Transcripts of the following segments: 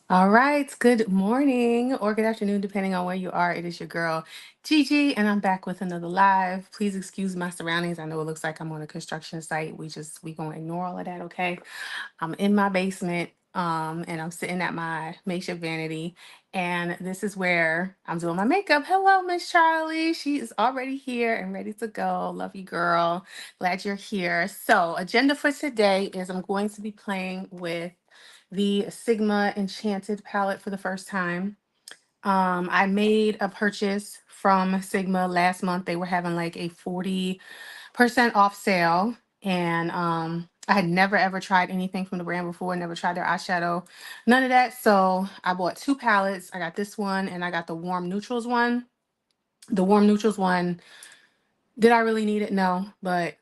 All right, good morning or good afternoon, depending on where you are. It is your girl Gigi, and I'm back with another live. Please excuse my surroundings. I know it looks like I'm on a construction site. We gonna ignore all of that, okay? I'm in my basement, and I'm sitting at my makeshift vanity, and this is where I'm doing my makeup. Hello, Miss Charlie. She is already here and ready to go. Love you, girl. Glad you're here. So, agenda for today is I'm going to be playing with the Sigma Enchanted palette for the first time. I made a purchase from Sigma last month. They were having like a 40% off sale. And I had never ever tried anything from the brand before, never tried their eyeshadow, none of that. So I bought two palettes. I got this one and I got the Warm Neutrals one. The Warm Neutrals one, did I really need it? No, but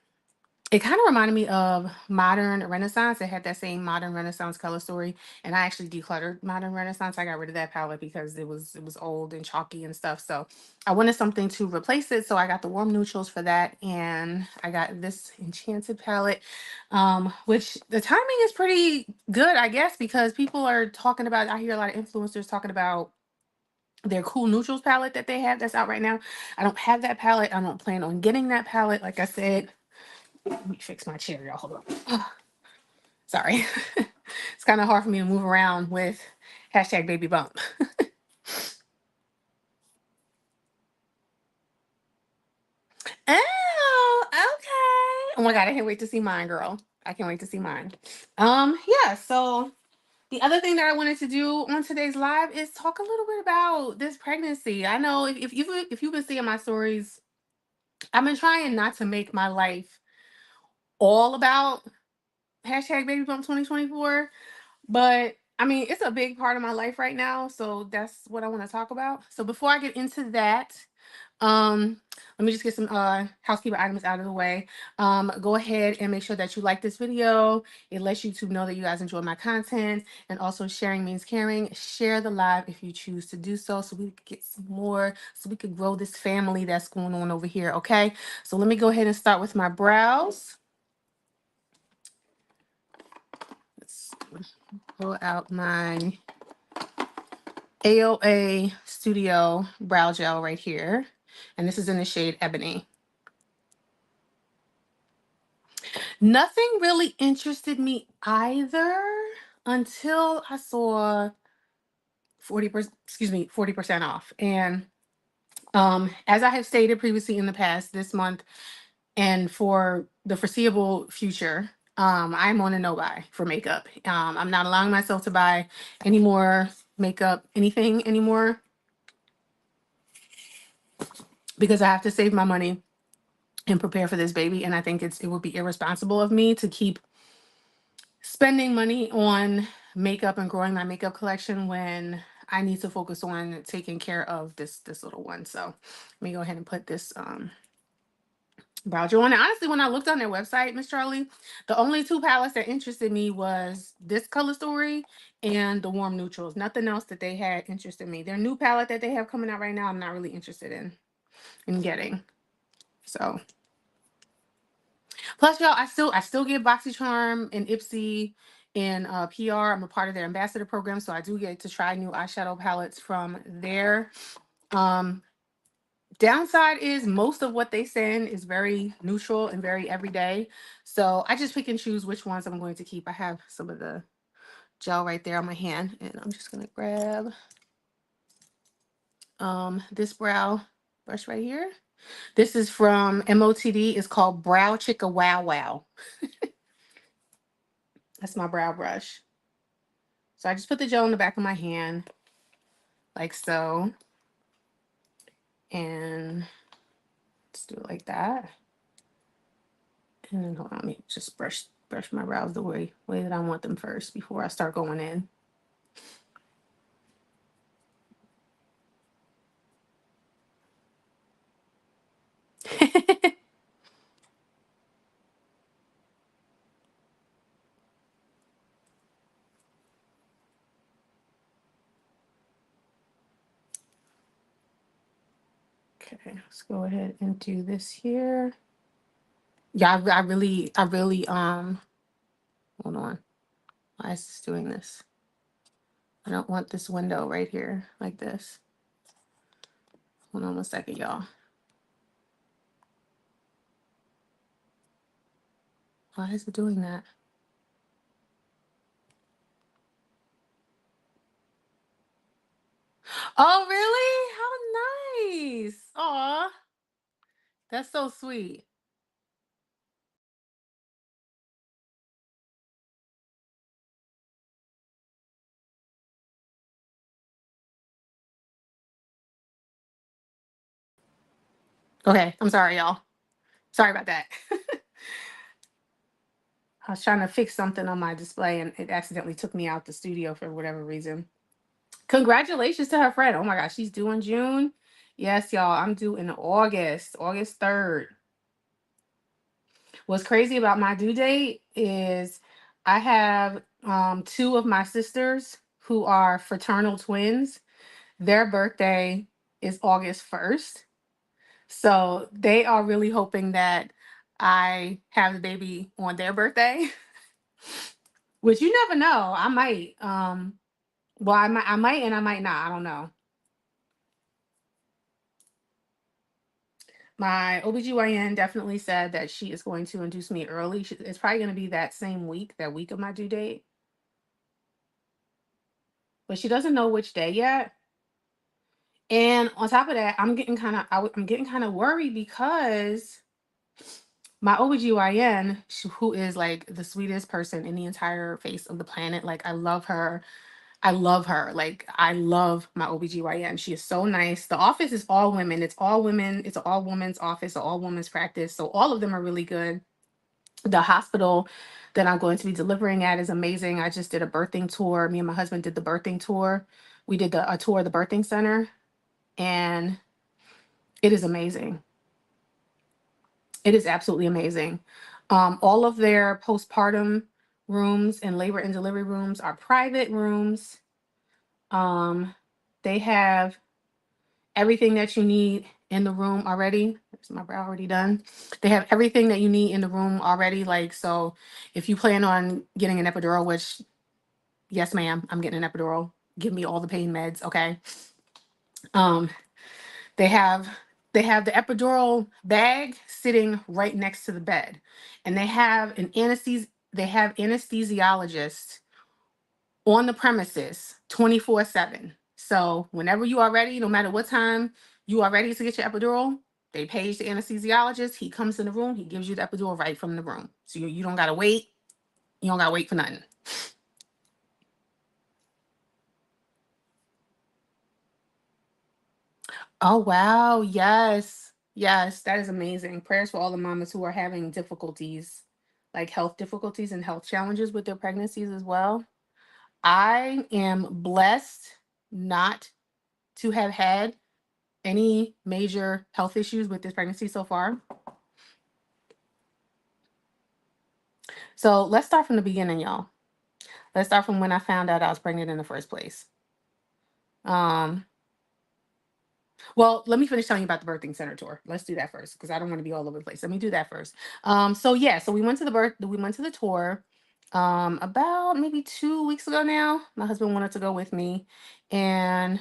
it kind of reminded me of Modern Renaissance. It had that same Modern Renaissance color story, and I actually decluttered Modern Renaissance. I got rid of that palette because it was old and chalky and stuff. So I wanted something to replace it. So I got the warm neutrals for that, and I got this Enchanted palette, which the timing is pretty good, I guess, because people are talking about. I hear a lot of influencers talking about their cool neutrals palette that they have that's out right now. I don't have that palette. I don't plan on getting that palette. Like I said, let me fix my chair, y'all. Hold on. Sorry. It's kind of hard for me to move around with hashtag baby bump. Oh, okay. Oh my God, I can't wait to see mine, girl. I can't wait to see mine. Yeah, so the other thing that I wanted to do on today's live is talk a little bit about this pregnancy. I know if you've been seeing my stories, I've been trying not to make my life all about hashtag baby bump 2024. But I mean, it's a big part of my life right now, so that's what I want to talk about. So before I get into that, um, let me just get some housekeeping items out of the way. Go ahead and make sure that you like this video. It lets YouTube know that you guys enjoy my content, and also sharing means caring. Share the live if you choose to do so, so we can get some more, so we could grow this family that's going on over here. Okay, so let me go ahead and start with my brows. Let's pull out my AOA Studio Brow Gel right here. And this is in the shade Ebony. Nothing really interested me either until I saw 40%, 40% off. And as I have stated previously in the past, this month and for the foreseeable future, I'm on a no buy for makeup. I'm not allowing myself to buy any more makeup, anything anymore, because I have to save my money and prepare for this baby. And I think it would be irresponsible of me to keep spending money on makeup and growing my makeup collection when I need to focus on taking care of this little one. So let me go ahead and put this brow gel on. And honestly, when I looked on their website, Miss Charlie, the only two palettes that interested me was this color story and the warm neutrals. Nothing else that they had interested me. Their new palette that they have coming out right now, I'm not really interested in getting. So plus, y'all, I still get BoxyCharm and Ipsy and PR. I'm a part of their ambassador program, so I do get to try new eyeshadow palettes from there. Um, Downside is most of what they send is very neutral and very everyday. So I just pick and choose which ones I'm going to keep. I have some of the gel right there on my hand, and I'm just gonna grab this brow brush right here. This is from MOTD. It's called Brow Chicka Wow Wow. That's my brow brush. So I just put the gel in the back of my hand, like so. And let's do it like that. And then hold on, let me just brush my brows the way that I want them first before I start going in. Okay, let's go ahead and do this here. Yeah, I really hold on. Why is this doing this? I don't want this window right here like this. Hold on 1 second, y'all. Why is it doing that? Oh, really? How nice. Aw, that's so sweet. Okay, I'm sorry, y'all. Sorry about that. I was trying to fix something on my display and it accidentally took me out the studio for whatever reason. Congratulations to her friend. Oh my gosh, she's due in June. Yes, y'all, I'm due in August, August 3rd. What's crazy about my due date is I have two of my sisters who are fraternal twins. Their birthday is August 1st. So they are really hoping that I have the baby on their birthday, which you never know. I might. Well, I might and I might not. I don't know. My OBGYN definitely said that she is going to induce me early. It's probably going to be that same week, that week of my due date. But she doesn't know which day yet. And on top of that, I'm getting kind of worried because my OBGYN, who is like the sweetest person in the entire face of the planet, like I love her. I love her. Like I love my OBGYN. She is so nice. The office is all women. It's all women. It's an all women's office, an all women's practice. So all of them are really good. The hospital that I'm going to be delivering at is amazing. I just did a birthing tour. Me and my husband did the birthing tour. We did a tour of the birthing center, and it is amazing. It is absolutely amazing. All of their postpartum rooms and labor and delivery rooms are private rooms. Um, they have everything that you need in the room already. Is my brow already done? They have everything that you need in the room already. Like, so if you plan on getting an epidural, which, yes, ma'am, I'm getting an epidural. Give me all the pain meds, okay? Um, they have they have the epidural bag sitting right next to the bed, and they have anesthesiologists on the premises 24/7. So whenever you are ready, no matter what time you are ready to get your epidural, they page the anesthesiologist. He comes in the room. He gives you the epidural right from the room. So you don't gotta wait. You don't gotta wait for nothing. Oh wow, yes, yes, that is amazing. Prayers for all the mamas who are having difficulties, like health difficulties and health challenges with their pregnancies as well. I am blessed not to have had any major health issues with this pregnancy so far. So let's start from the beginning, y'all. Let's start from when I found out I was pregnant in the first place. Um, well, let me finish telling you about the birthing center tour. Let's do that first because I don't want to be all over the place. Let me do that first. So yeah, so we went to the tour about maybe 2 weeks ago now. My husband wanted to go with me, and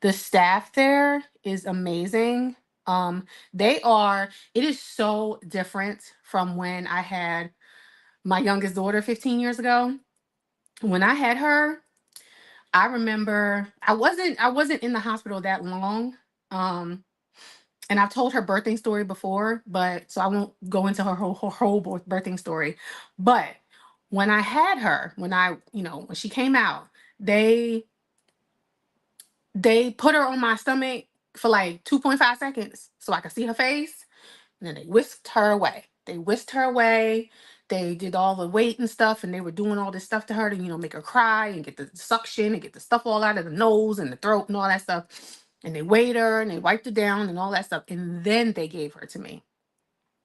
the staff there is amazing. It is so different from when I had my youngest daughter 15 years ago. When I had her, I remember I wasn't in the hospital that long. Um, and I've told her birthing story before, but so I won't go into her whole birthing story. But when I had her, when she came out, they they put her on my stomach for like 2.5 seconds so I could see her face, and then they whisked her away. They whisked her away. They did all the weight and stuff, and they were doing all this stuff to her to, make her cry and get the suction and get the stuff all out of the nose and the throat and all that stuff. And they weighed her and they wiped her down and all that stuff. And then they gave her to me,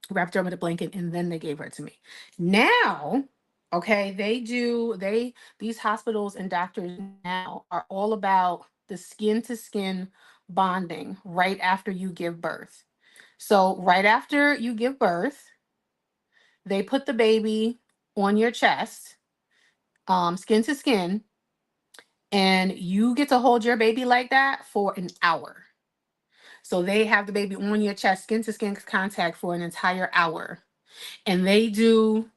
wrapped her up in a blanket, and then they gave her to me. Now, okay, these hospitals and doctors now are all about the skin to skin bonding right after you give birth. So, right after you give birth, they put the baby on your chest, skin to skin, and you get to hold your baby like that for an hour. So they have the baby on your chest, skin to skin contact for an entire hour. And they do,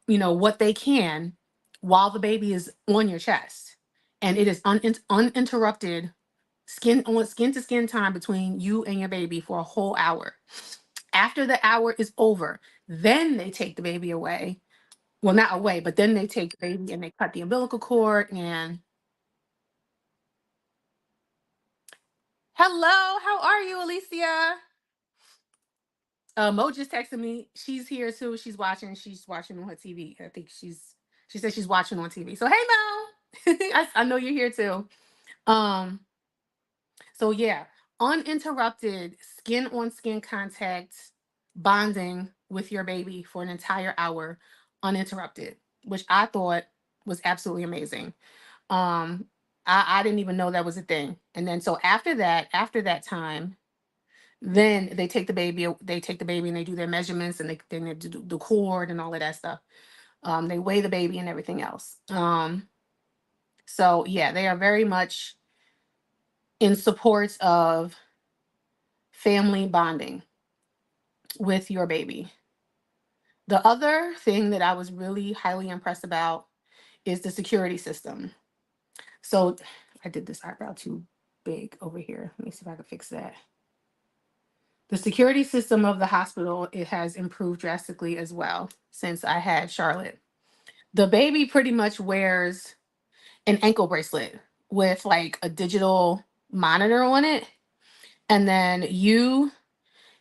what they can while the baby is on your chest. And it is uninterrupted skin to skin time between you and your baby for a whole hour. After the hour is over, then they take the baby away. Well, not away, but then they take the baby and they cut the umbilical cord. And hello, how are you, Alicia? Mo just texted me. She's here too. She's watching. She's watching on her TV. I think she said she's watching on TV. So hey, Mo, I know you're here too. Um, so yeah, uninterrupted skin on skin contact, bonding with your baby for an entire hour, uninterrupted, which I thought was absolutely amazing. Um, I didn't even know that was a thing. And then so after that time, then they take the baby and they do their measurements, and they do the cord and all of that stuff. They weigh the baby and everything else. So yeah, they are very much in support of family bonding with your baby. The other thing that I was really highly impressed about is the security system. So I did this eyebrow too big over here. Let me see if I can fix that. The security system of the hospital, it has improved drastically as well since I had Charlotte. The baby pretty much wears an ankle bracelet with like a digital monitor on it, and then you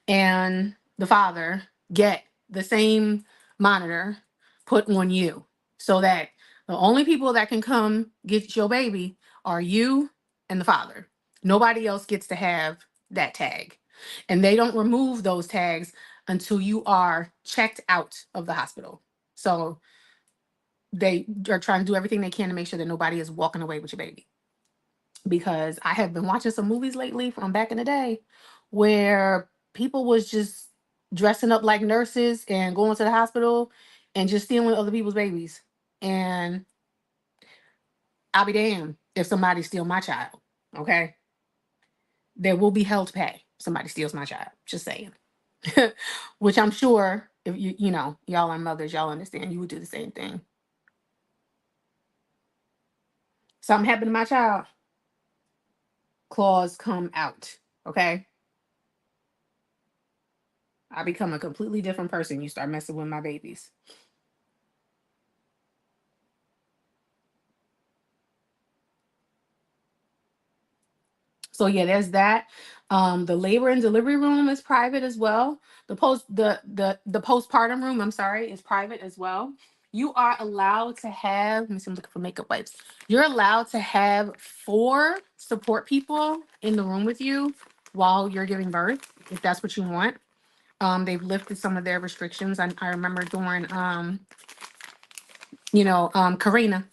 and the father get the same monitor put on you, so that the only people that can come get your baby are you and the father. Nobody else gets to have that tag. And they don't remove those tags until you are checked out of the hospital. So they are trying to do everything they can to make sure that nobody is walking away with your baby. Because I have been watching some movies lately from back in the day where people was just dressing up like nurses and going to the hospital and just stealing other people's babies. And I'll be damned if somebody steal my child. Okay. There will be hell to pay. If somebody steals my child. Just saying. Which I'm sure if y'all are mothers, y'all understand you would do the same thing. Something happened to my child, claws come out. Okay. I become a completely different person. You start messing with my babies. So yeah, there's that. The labor and delivery room is private as well. The postpartum room, I'm sorry, is private as well. You are allowed to have, let me see, I'm looking for makeup wipes. You're allowed to have 4 support people in the room with you while you're giving birth, if that's what you want. They've lifted some of their restrictions. I remember during Karina,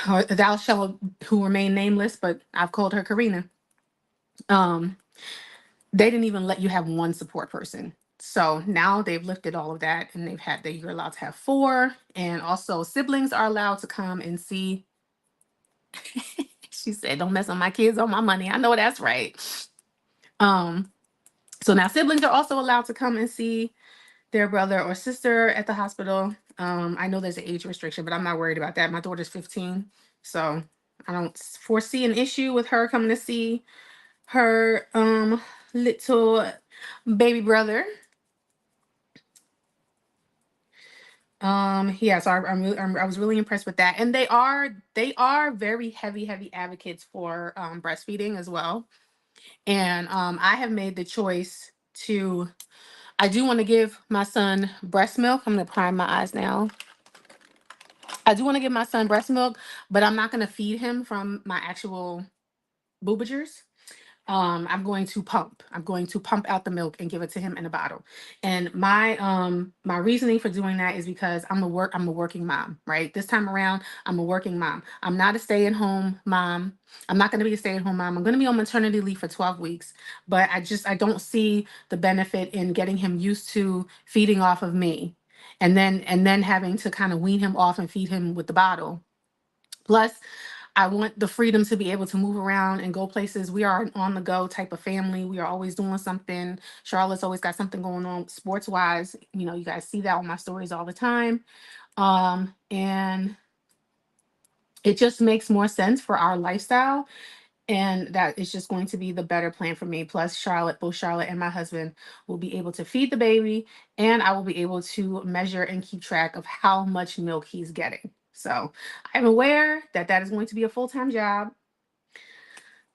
or thou shall who remain nameless, but I've called her Karina. Um, they didn't even let you have 1 support person. So now they've lifted all of that, and they've had that you're allowed to have 4, and also siblings are allowed to come and see. She said, "Don't mess on my kids or my money." I know that's right. Um, so now siblings are also allowed to come and see their brother or sister at the hospital. I know there's an age restriction, but I'm not worried about that. My daughter's 15, so I don't foresee an issue with her coming to see her little baby brother. Yeah, so I was really impressed with that. And they are very heavy advocates for breastfeeding as well. And I have made the choice to I do want to give my son breast milk. I'm gonna prime my eyes now. I do want to give my son breast milk, but I'm not gonna feed him from my actual boobagers. I'm going to pump. I'm going to pump out the milk and give it to him in a bottle. And my reasoning for doing that is because I'm a working mom, right? This time around, I'm a working mom. I'm not a stay-at-home mom. I'm not going to be a stay-at-home mom. I'm going to be on maternity leave for 12 weeks, but I don't see the benefit in getting him used to feeding off of me, and then having to kind of wean him off and feed him with the bottle. Plus, I want the freedom to be able to move around and go places. We are an on the go type of family. We are always doing something. Charlotte's always got something going on sports wise. You know, you guys see that on my stories all the time. And it just makes more sense for our lifestyle, and that is just going to be the better plan for me. Plus, Charlotte, both Charlotte and my husband will be able to feed the baby, and I will be able to measure and keep track of how much milk he's getting. So I'm aware that that is going to be a full-time job.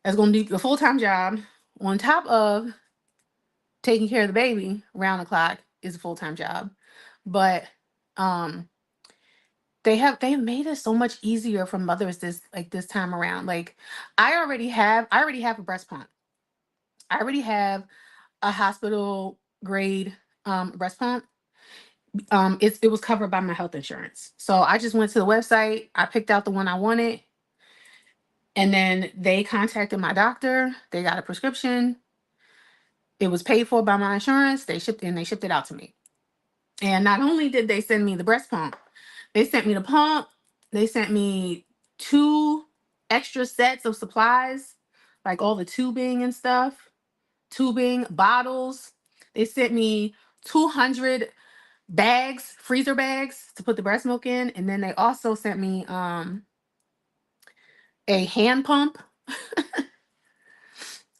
That's going to be a full-time job on top of taking care of the baby round the clock is a full-time job. But um they've made it so much easier for mothers this time around. Like I already have a breast pump. I already have a hospital grade breast pump. It was covered by my health insurance. So I just went to the website, I picked out the one I wanted, and then they contacted my doctor. They got a prescription. It was paid for by my insurance. They shipped it out to me. And not only did they send me the breast pump, they sent me the pump. They sent me two extra sets of supplies, like all the tubing and stuff, tubing, bottles. They sent me 200 bags, freezer bags to put the breast milk in. And then they also sent me a hand pump.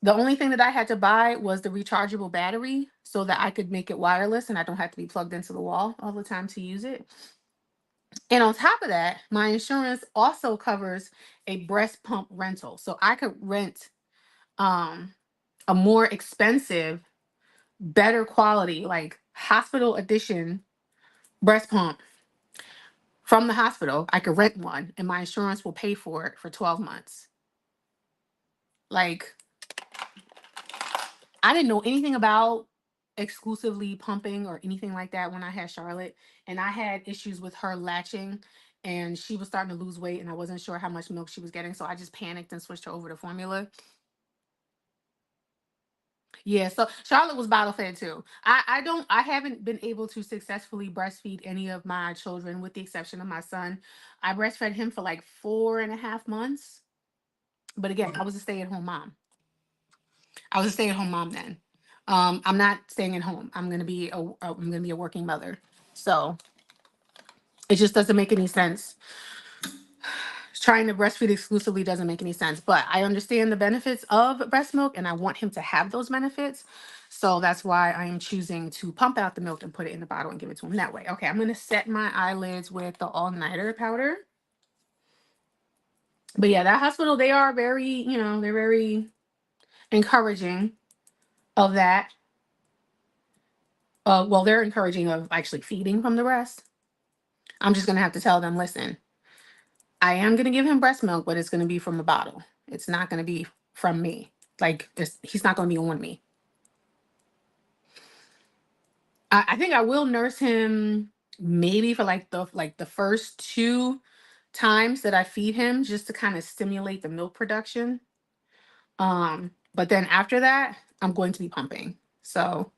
The only thing that I had to buy was the rechargeable battery so that I could make it wireless and I don't have to be plugged into the wall all the time to use it. And on top of that, my insurance also covers a breast pump rental. So I could rent um, a more expensive, better quality, like hospital edition breast pump from the hospital. I could rent one and my insurance will pay for it for 12 months. Like, I didn't know anything about exclusively pumping or anything like that when I had Charlotte. And I had issues with her latching and she was starting to lose weight and I wasn't sure how much milk she was getting. So I just panicked and switched her over to formula. Yeah, so Charlotte was bottle fed too. I haven't been able to successfully breastfeed any of my children with the exception of my son. I breastfed him for like 4.5 months. But again, I was a stay-at-home mom. I was a stay-at-home mom then. I'm not staying at home. I'm gonna be a working mother. So it just doesn't make any sense. Trying to breastfeed exclusively doesn't make any sense. But I understand the benefits of breast milk and I want him to have those benefits. So that's why I am choosing to pump out the milk and put it in the bottle and give it to him that way. Okay, I'm gonna set my eyelids with the all-nighter powder. But yeah, that hospital, they are very, they're very encouraging of that. Well, they're encouraging of actually feeding from the breast. I'm just gonna have to tell them, listen, I am gonna give him breast milk, but it's gonna be from the bottle. It's not gonna be from me. Like he's not gonna be on me. I think I will nurse him maybe for like the first 2 times that I feed him, just to kind of stimulate the milk production. But then after that, I'm going to be pumping. So,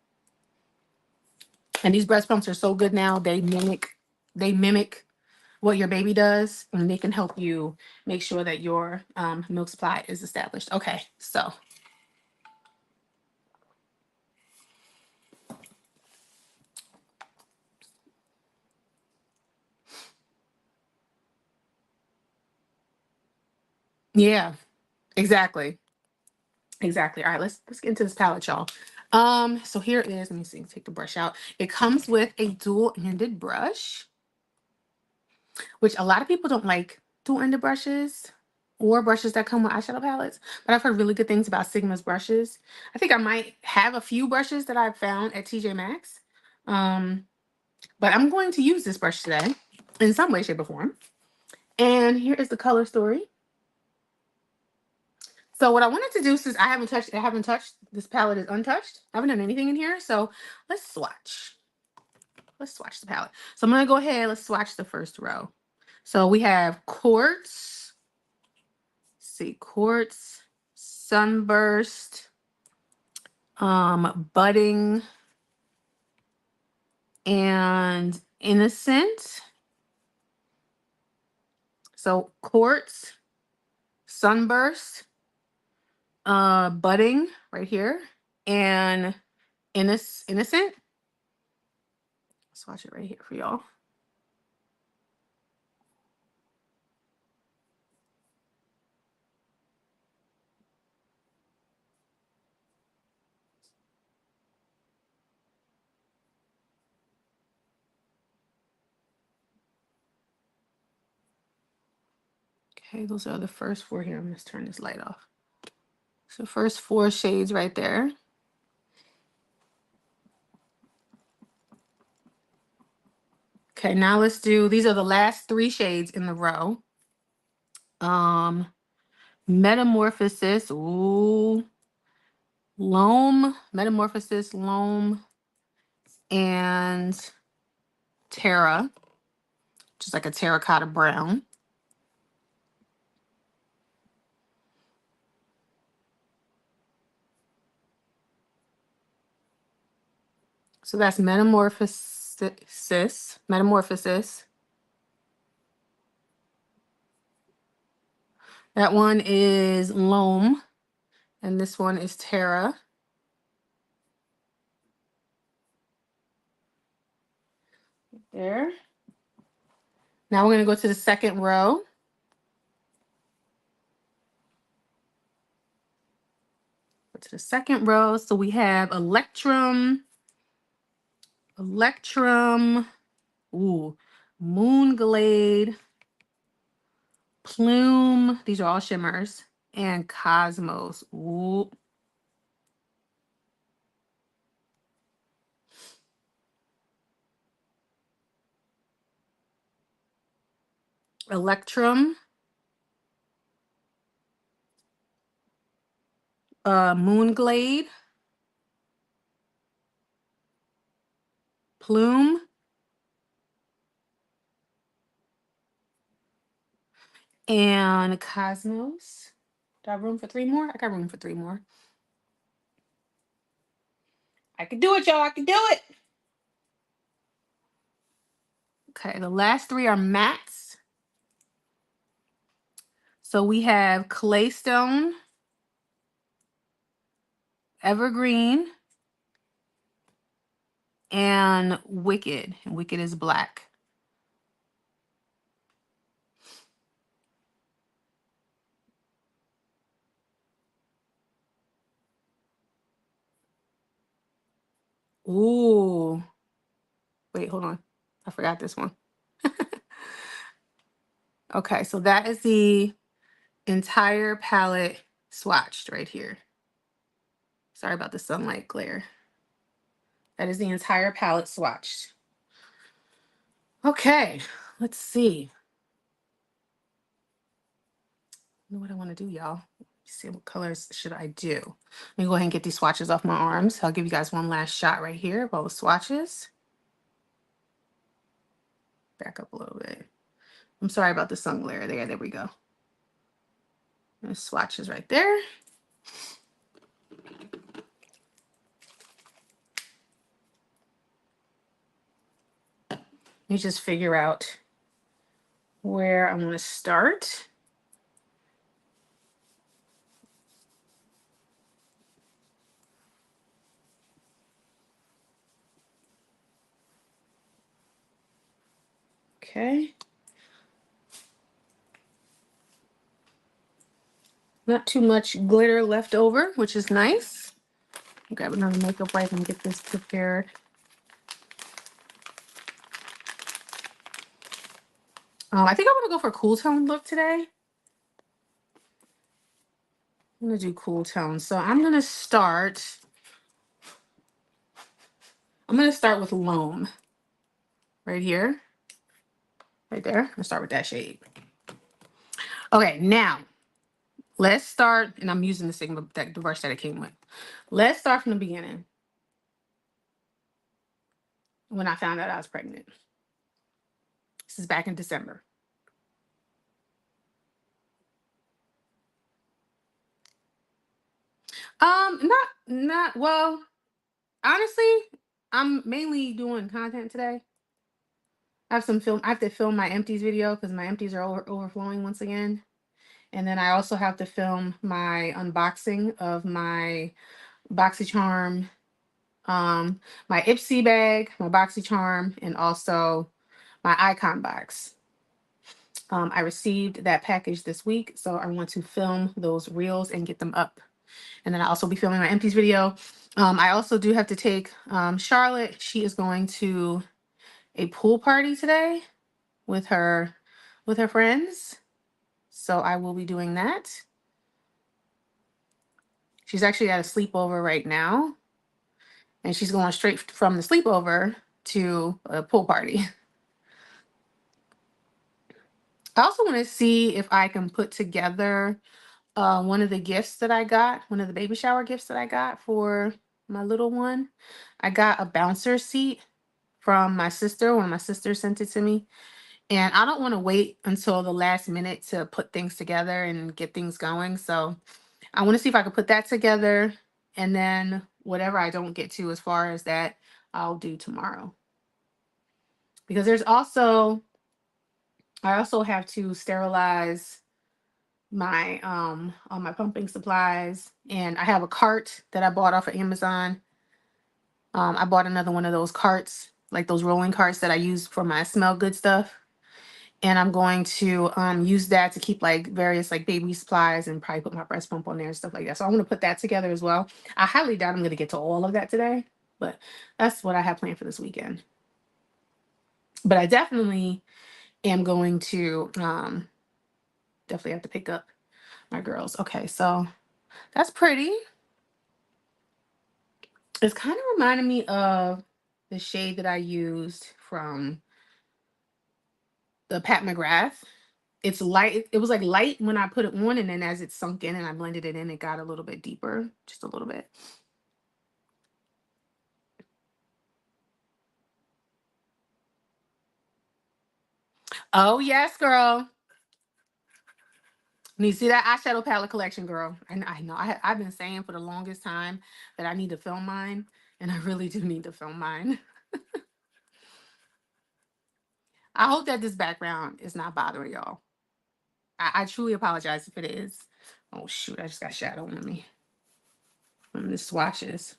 and these breast pumps are so good now. They mimic what your baby does, and they can help you make sure that your milk supply is established. Okay, so yeah, exactly, exactly. All right, let's get into this palette, y'all. So here it is. Let me see. Take the brush out. It comes with a dual-ended brush, which a lot of people don't like dual-ended brushes or brushes that come with eyeshadow palettes. But I've heard really good things about Sigma's brushes. I think I might have a few brushes that I've found at TJ Maxx. Um, but I'm going to use this brush today in some way, shape, or form. And here is the color story. So what I wanted to do, since I haven't touched, this palette is untouched. I haven't done anything in here. So let's swatch. Let's swatch the palette. So I'm going to go ahead. Let's swatch the first row. So we have Quartz. Let's see, Quartz, Sunburst, Budding, and Innocent. So Quartz, Sunburst, Budding right here, and Innocent. Swatch it right here for y'all. Okay, those are the first 4 here. I'm gonna turn this light off. So first 4 shades right there. Okay, now let's do, these are the last 3 shades in the row. Metamorphosis, ooh, Metamorphosis, Loam, and Terra, just like a terracotta brown. So that's Metamorphosis. That one is Loam, and this one is Terra. There. Now we're going to go to the second row. Go to the second row. So we have Electrum, ooh, Moonglade, Plume, these are all shimmers, and Cosmos. Ooh. Electrum, Moonglade, Plume, and Cosmos. Do I have room for 3 more? I got room for 3 more. I can do it, y'all. I can do it. Okay, the last 3 are mattes. So we have Claystone, Evergreen, and Wicked. And Wicked is black. Ooh. Wait, hold on. I forgot this one. Okay, so that is the entire palette swatched right here. Sorry about the sunlight glare. That is the entire palette swatched. Okay, let's see. I know what I want to do, y'all. See what colors should I do. Let me go ahead and get these swatches off my arms. I'll give you guys one last shot right here of all the swatches. Back up a little bit. I'm sorry about the sun glare there. There we go. The swatches right there. Let me just figure out where I want to start. Okay. Not too much glitter left over, which is nice. Grab another makeup wipe and get this prepared. I think I want to go for a cool tone look today. I'm going to do cool tone. So I'm going to start with Loam right here. Right there. I'm going to start with that shade. Okay, now let's start, and I'm using the Sigma, the brush that it came with. Let's start from the beginning. When I found out I was pregnant. This is back in December. Not well, honestly, I'm mainly doing content today. I have to film my empties video because my empties are overflowing once again. And then I also have to film my unboxing of my BoxyCharm, my Ipsy bag, my BoxyCharm, and also my icon box. I received that package this week, so I want to film those reels and get them up. And then I'll also be filming my empties video. I also do have to take Charlotte. She is going to a pool party today with her friends. So I will be doing that. She's actually at a sleepover right now, and she's going straight from the sleepover to a pool party. I also want to see if I can put together one of the gifts that I got, one of the baby shower gifts that I got for my little one. I got a bouncer seat from my sister. One of my sisters sent it to me. And I don't want to wait until the last minute to put things together and get things going. So I want to see if I can put that together. And then whatever I don't get to as far as that, I'll do tomorrow. Because I also have to sterilize my all my pumping supplies, and I have a cart that I bought off of Amazon. I bought another one of those carts, like those rolling carts that I use for my smell good stuff. And I'm going to use that to keep like various like baby supplies and probably put my breast pump on there and stuff like that. So I'm going to put that together as well. I highly doubt I'm going to get to all of that today, but that's what I have planned for this weekend. But I definitely am going to definitely have to pick up my girls. Okay, so that's pretty. It's kind of reminding me of the shade that I used from the Pat McGrath. It's light. It was like light when I put it on, and then as it sunk in and I blended it in, it got a little bit deeper, just a little bit. Oh yes, girl. You see that eyeshadow palette collection, girl? I know. I've been saying for the longest time that I need to film mine, and I really do need to film mine. I hope that this background is not bothering y'all. I truly apologize if it is. Oh shoot, I just got shadow on me from the swatches.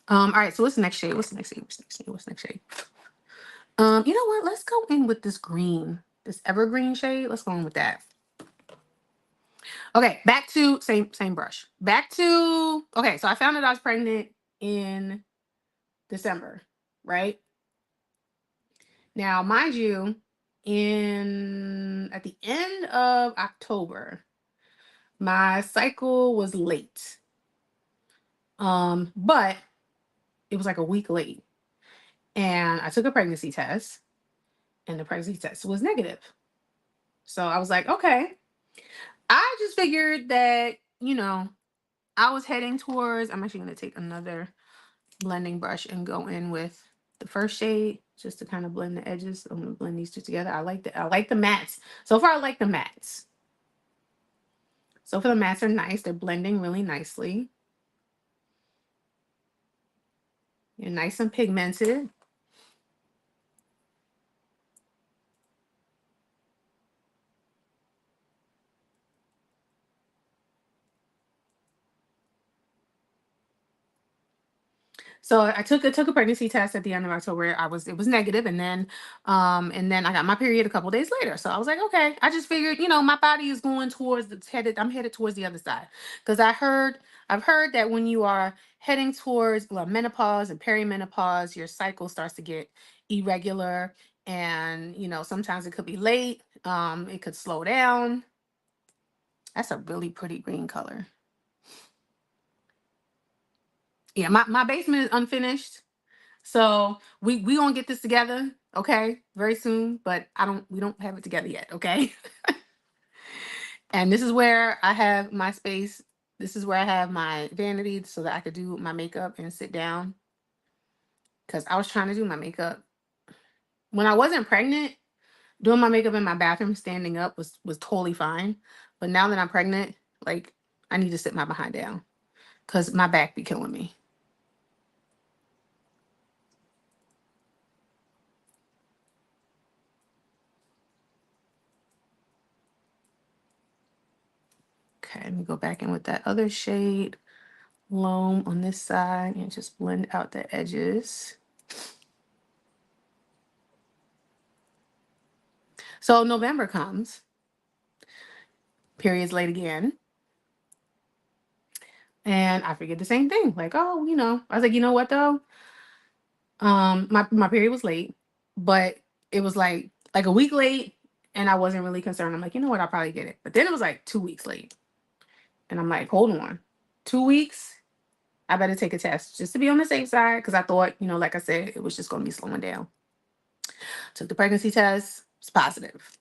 All right, so what's the next shade? What's the next shade? What's the next shade? What's the next shade? You know what? Let's go in with this green, this evergreen shade. Let's go in with that. Okay, back to same brush. Back to okay, so I found out I was pregnant in December, right? Now, mind you, in at the end of October, my cycle was late. But it was like a week late. And I took a pregnancy test, and the pregnancy test was negative. So I was like, okay. I just figured that, I was heading towards, I'm actually going to take another blending brush and go in with the first shade just to kind of blend the edges. I'm going to blend these two together. I like the mattes. So far, I like the mattes. So far, the mattes are nice. They're blending really nicely. You're nice and pigmented. So I took a pregnancy test at the end of October. It was negative, and then I got my period a couple days later. So I was like, okay. I just figured, my body is going towards I'm headed towards the other side. Because I've heard that when you are heading towards menopause and perimenopause, your cycle starts to get irregular, and sometimes it could be late. It could slow down. That's a really pretty green color. Yeah, my basement is unfinished. So we gonna get this together, okay, very soon. But we don't have it together yet, okay. And this is where I have my space. This is where I have my vanity so that I could do my makeup and sit down. Because I was trying to do my makeup when I wasn't pregnant. Doing my makeup in my bathroom standing up was totally fine. But now that I'm pregnant, like I need to sit my behind down because my back be killing me. let me go back in with that other shade, Loam on this side, and just blend out the edges. So November comes, period's late again. And I figured the same thing. Like, oh, I was like, you know what though? My period was late, but it was like a week late, and I wasn't really concerned. I'm like, you know what, I'll probably get it. But then it was like 2 weeks late. And I'm like, hold on. 2 weeks? I better take a test just to be on the safe side. Cause I thought, like I said, it was just gonna be slowing down. Took the pregnancy test, it's positive.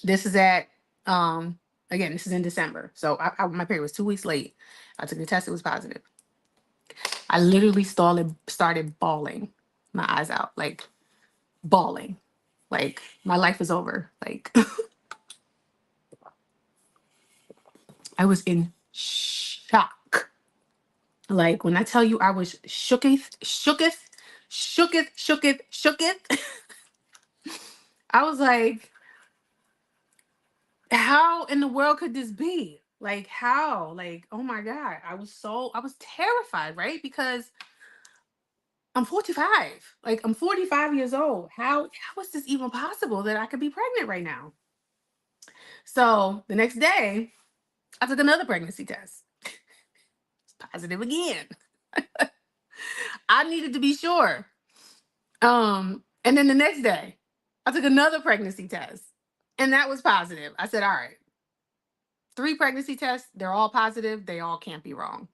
This is at again, this is in December. So my period was 2 weeks late. I took the test, it was positive. I literally started bawling my eyes out, like bawling. Like my life is over. Like I was in shock. Like when I tell you I was shooketh. I was like, how in the world could this be? Like how? Like, oh my God. I was terrified, right? Because I'm 45. Like I'm 45 years old. How is this even possible that I could be pregnant right now? So the next day, I took another pregnancy test. It's positive again. I needed to be sure. And then the next day, I took another pregnancy test, and that was positive. I said, all right, 3 pregnancy tests, they're all positive. They all can't be wrong.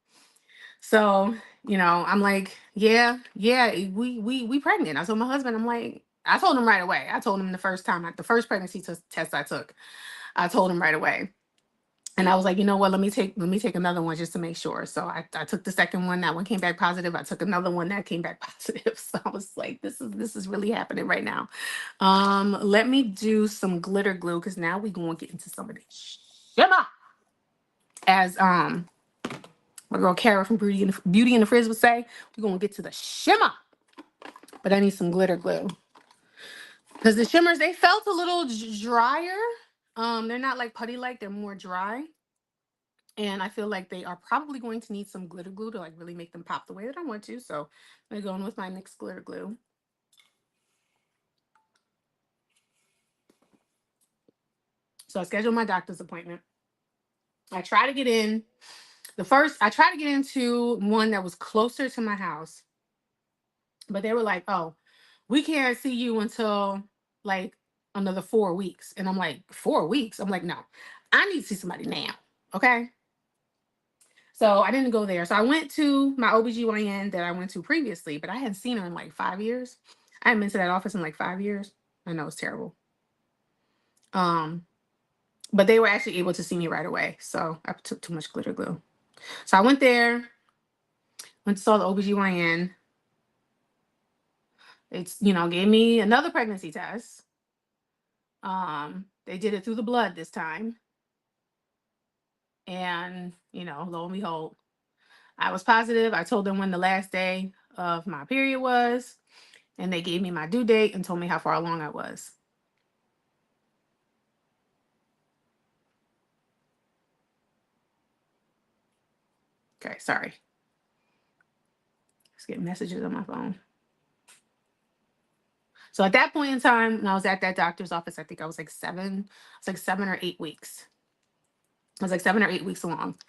So, I'm like, yeah, we pregnant. I told my husband, I told him right away. I told him the first pregnancy test I took, I told him right away. And I was like, you know what? Let me take another one just to make sure. So I took the second one. That one came back positive. I took another one that came back positive. So I was like, this is really happening right now. Let me do some glitter glue because now we're going to get into some of this shimmer. As my girl Kara from Beauty in the Frizz would say, we're gonna get to the shimmer. But I need some glitter glue because the shimmers, they felt a little drier. They're not like putty like, they're more dry. And I feel like they are probably going to need some glitter glue to like really make them pop the way that I want to. So I'm going with my mixed glitter glue. So I scheduled my doctor's appointment. I try to get in. I tried to get into one that was closer to my house, but they were like, oh, we can't see you until like another 4 weeks. And I'm like, 4 weeks? I'm like, no, I need to see somebody now. Okay. So I didn't go there. So I went to my OBGYN that I went to previously, but I hadn't seen her in like 5 years. I hadn't been to that office in like 5 years. I know it's terrible. Um, but they were actually able to see me right away. So I took too much glitter glue. So I went there, went to saw the OBGYN. It's, gave me another pregnancy test. They did it through the blood this time. And, lo and behold, I was positive. I told them when the last day of my period was, and they gave me my due date and told me how far along I was. Okay, sorry. Just getting messages on my phone. So at that point in time, when I was at that doctor's office, I think I was like 7 or 8 weeks. I was like 7 or 8 weeks along.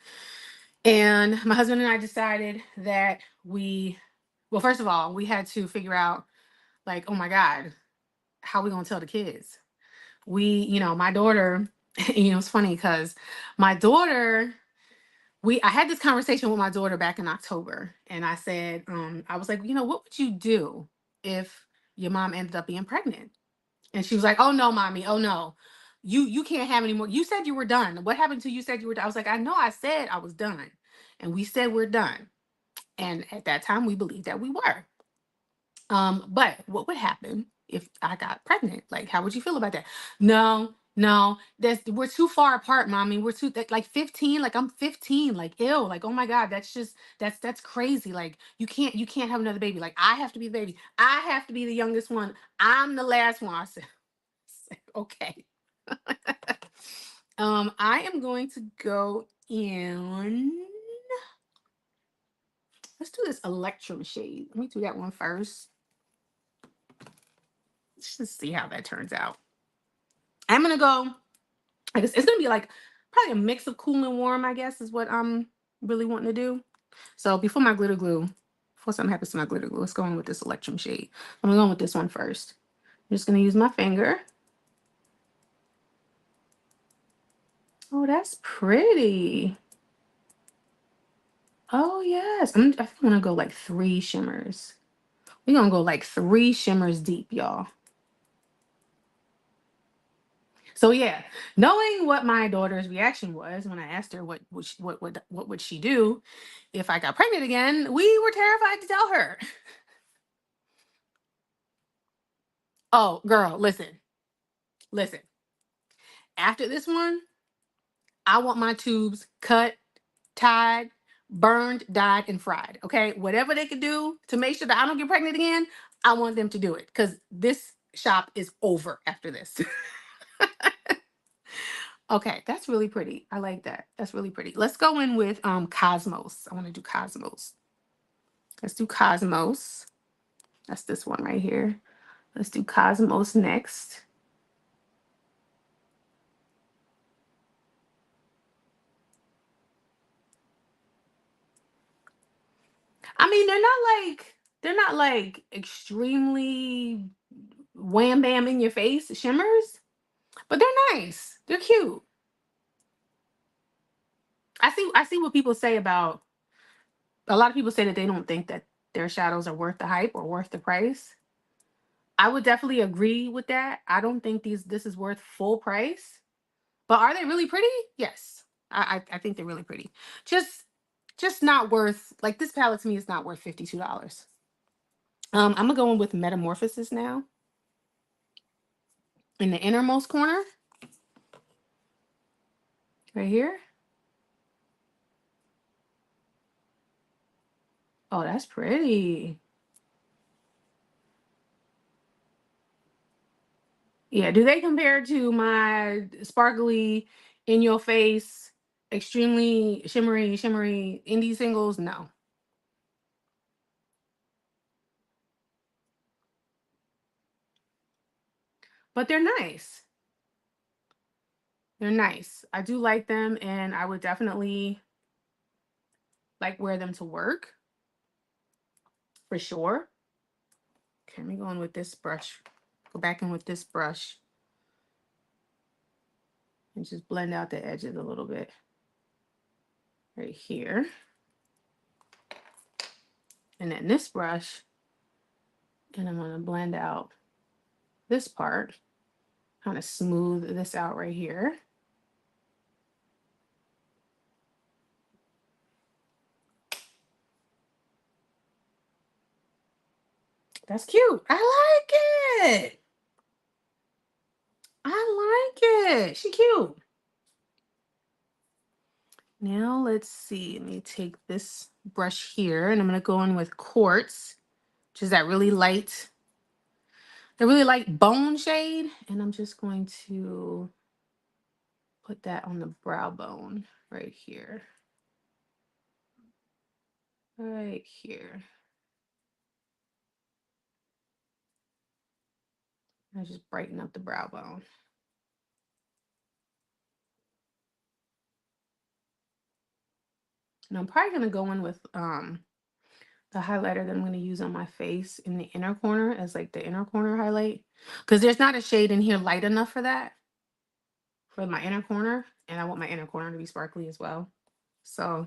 And my husband and I decided that well, first of all, we had to figure out like, oh my God, how are we going to tell the kids? My daughter, it's funny because my daughter, I had this conversation with my daughter back in October. And I said, I was like, what would you do if your mom ended up being pregnant? And she was like, oh no, mommy. Oh no, you can't have any more. You said you were done. What happened to you said you were done? I was like, I know I said I was done. And we said we're done. And at that time we believed that we were. But what would happen if I got pregnant? Like, how would you feel about that? No, we're too far apart, mommy. We're too like 15. Like I'm 15. Like, ew. Like, oh my God, that's crazy. Like, you can't have another baby. Like, I have to be the baby. I have to be the youngest one. I'm the last one. I said, okay. I am going to go in. Let's do this Electrum shade. Let me do that one first. Let's just see how that turns out. I'm gonna go. I guess it's gonna be like probably a mix of cool and warm, I guess, is what I'm really wanting to do. So before something happens to my glitter glue, let's go in with this Electrum shade. I'm going with this one first. I'm just gonna use my finger. Oh, that's pretty. Oh yes. I think I'm gonna go like 3 shimmers. We're gonna go like 3 shimmers deep, y'all. So yeah, knowing what my daughter's reaction was when I asked her what would she do if I got pregnant again, we were terrified to tell her. Oh, girl, listen. After this one, I want my tubes cut, tied, burned, dyed, and fried. Okay, whatever they could do to make sure that I don't get pregnant again, I want them to do it because this shop is over after this. Okay, that's really pretty. I like that. That's really pretty. Let's go in with Cosmos. I want to do Cosmos. Let's do Cosmos. That's this one right here. Let's do Cosmos next. I mean, they're not like extremely wham bam in your face shimmers, but they're nice. They're cute. I see what people say about a lot of people say that they don't think that their shadows are worth the hype or worth the price. I would definitely agree with that. I don't think this is worth full price. But are they really pretty? Yes. I think they're really pretty. Just just not worth like this palette to me is not worth $52. I'm gonna go in with Metamorphosis now in the innermost corner. Right here. Oh, that's pretty. Yeah, do they compare to my sparkly in your face, extremely shimmery indie singles? No. But they're nice. They're nice. I do like them and I would definitely like wear them to work for sure. Okay, let me go in with this brush. Go back in with this brush and just blend out the edges a little bit right here. And then this brush, and I'm going to blend out this part, kind of smooth this out right here. That's cute. I like it. I like it. She cute. Now let's see. Let me take this brush here and I'm going to go in with Quartz, which is that really light, the really light bone shade. And I'm just going to put that on the brow bone right here. Right here. I just brighten up the brow bone. And I'm probably gonna go in with the highlighter that I'm gonna use on my face in the inner corner as like the inner corner highlight. Because there's not a shade in here light enough for that, for my inner corner. And I want my inner corner to be sparkly as well. So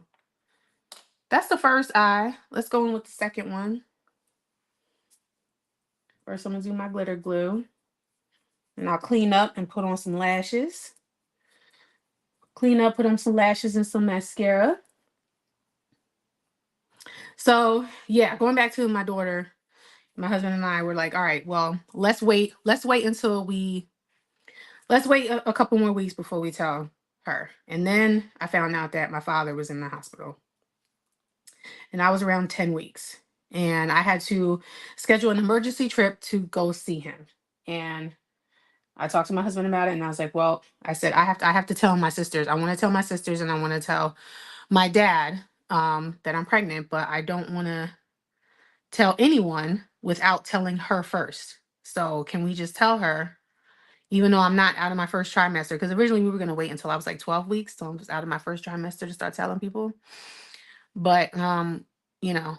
that's the first eye. Let's go in with the second one. First, I'm gonna do my glitter glue. And I'll clean up and put on some lashes. Clean up, put on some lashes and some mascara. So yeah, going back to my daughter, my husband and I were like, all right, well, let's wait. Let's wait a couple more weeks before we tell her. And then I found out that my father was in the hospital. And I was around 10 weeks. And I had to schedule an emergency trip to go see him. And I talked to my husband about it, and I was like, well, I said I have to tell my sisters. I want to tell my sisters, and I want to tell my dad that I'm pregnant, but I don't want to tell anyone without telling her first. So can we just tell her, even though I'm not out of my first trimester? Because originally we were going to wait until I was like 12 weeks, so I'm just out of my first trimester to start telling people. But you know,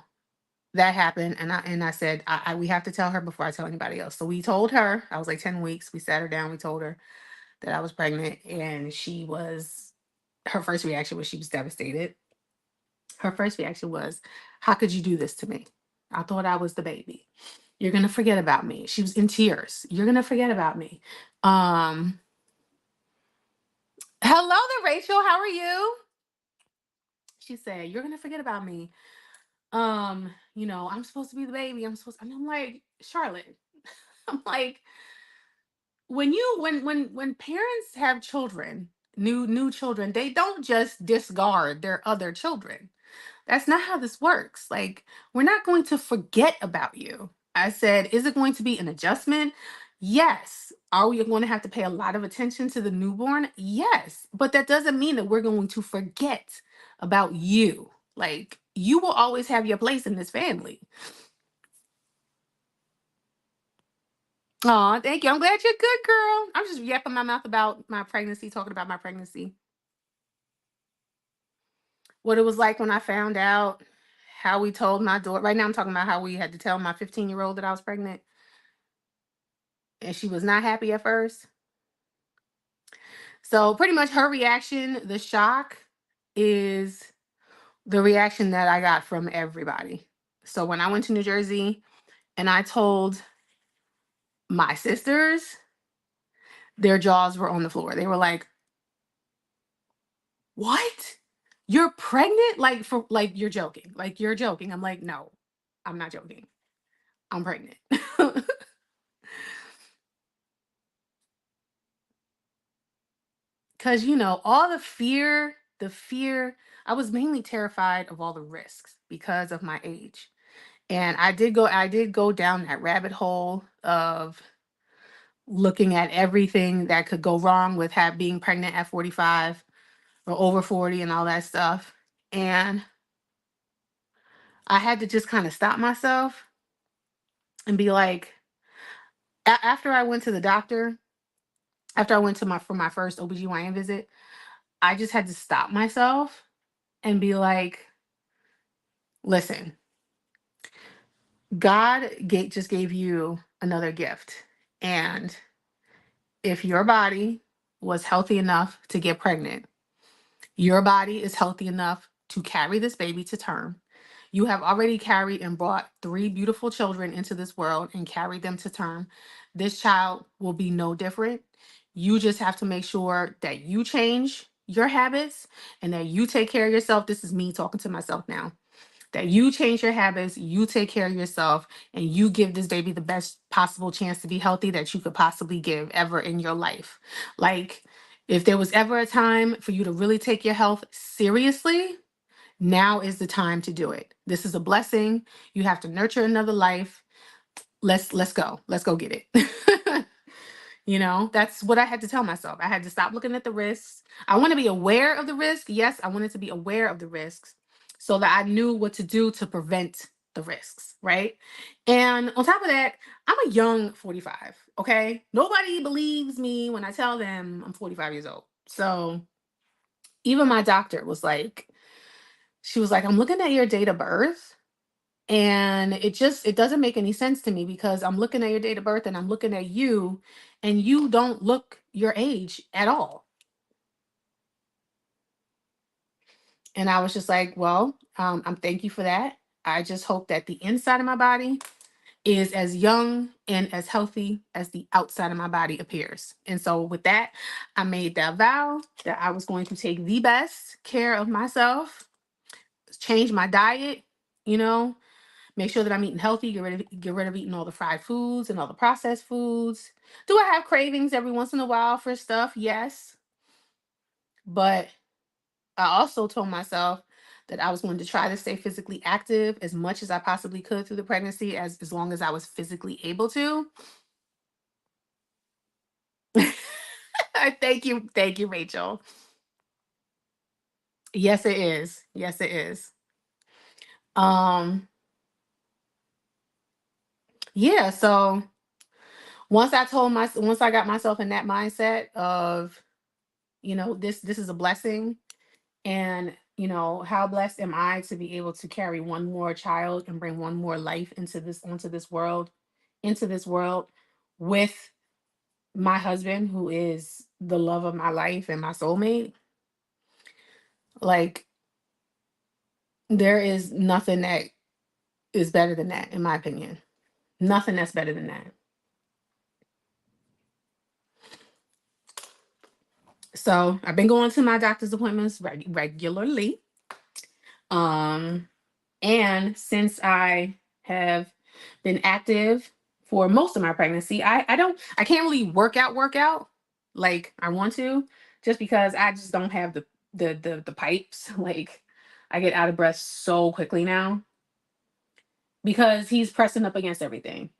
that happened, and I said we have to tell her before I tell anybody else. So we told her. I was like 10 weeks. We sat her down. We told her that I was pregnant, and her first reaction was she was devastated. Her first reaction was, "How could you do this to me? I thought I was the baby. You're gonna forget about me." She was in tears. "You're gonna forget about me." Um, Hello there, Rachel. How are you? She said, "You're gonna forget about me. I'm supposed to be the baby. And I'm like, Charlotte, I'm like, when parents have children, new children, they don't just discard their other children. That's not how this works. Like, we're not going to forget about you." I said, "Is it going to be an adjustment? Yes. Are we going to have to pay a lot of attention to the newborn? Yes. But that doesn't mean that we're going to forget about you. Like, you will always have your place in this family." Oh, thank you. I'm glad you're good, girl. I'm just yapping my mouth about my pregnancy, talking about my pregnancy, what it was like when I found out, how we told my daughter. Right now, I'm talking about how we had to tell my 15-year-old that I was pregnant, and she was not happy at first. So, pretty much her reaction, the shock, is the reaction that I got from everybody. So, when I went to New Jersey and I told my sisters, their jaws were on the floor. They were like, "What? You're pregnant? Like, for like, you're joking. Like, you're joking." I'm like, "No, I'm not joking. I'm pregnant." Cause all the fear, I was mainly terrified of all the risks because of my age. And I did go down that rabbit hole of looking at everything that could go wrong with being pregnant at 45 or over 40 and all that stuff. And I had to just kind of stop myself and be like, after I went to the doctor, after I went to my for my first OBGYN visit, I just had to stop myself and be like, listen, just gave you another gift. And if your body was healthy enough to get pregnant, your body is healthy enough to carry this baby to term. You have already carried and brought three beautiful children into this world and carried them to term. This child will be no different. You just have to make sure that you change your habits and that you take care of yourself. This is me talking to myself now, that you change your habits, you take care of yourself, and you give this baby the best possible chance to be healthy that you could possibly give ever in your life. Like, if there was ever a time for you to really take your health seriously, now is the time to do it. This is a blessing. You have to nurture another life. Let's go. Let's go get it. That's what I had to tell myself. I had to stop looking at the risks. I want to be aware of the risk. Yes, I wanted to be aware of the risks so that I knew what to do to prevent the risks, right? And on top of that, I'm a young 45, okay? Nobody believes me when I tell them I'm 45 years old. So even my doctor was like, she was like, "I'm looking at your date of birth, and it doesn't make any sense to me because I'm looking at your date of birth and I'm looking at you, and you don't look your age at all." And I was just like, "Well, I'm thank you for that. I just hope that the inside of my body is as young and as healthy as the outside of my body appears." And so with that, I made that vow that I was going to take the best care of myself, change my diet, you know, make sure that I'm eating healthy, get rid of eating all the fried foods and all the processed foods. Do I have cravings every once in a while for stuff? Yes. But I also told myself that I was going to try to stay physically active as much as I possibly could through the pregnancy, as long as I was physically able to. Thank you, Rachel. Yes, it is. Yes, it is. Um, yeah, so once I got myself in that mindset of, this is a blessing, and how blessed am I to be able to carry one more child and bring one more life into this world with my husband, who is the love of my life and my soulmate. Like, there is nothing that is better than that, in my opinion. Nothing that's better than that. So I've been going to my doctor's appointments regularly. Um, and since I have been active for most of my pregnancy, I can't really work out like I want to, just because I just don't have the pipes. Like, I get out of breath so quickly now because he's pressing up against everything.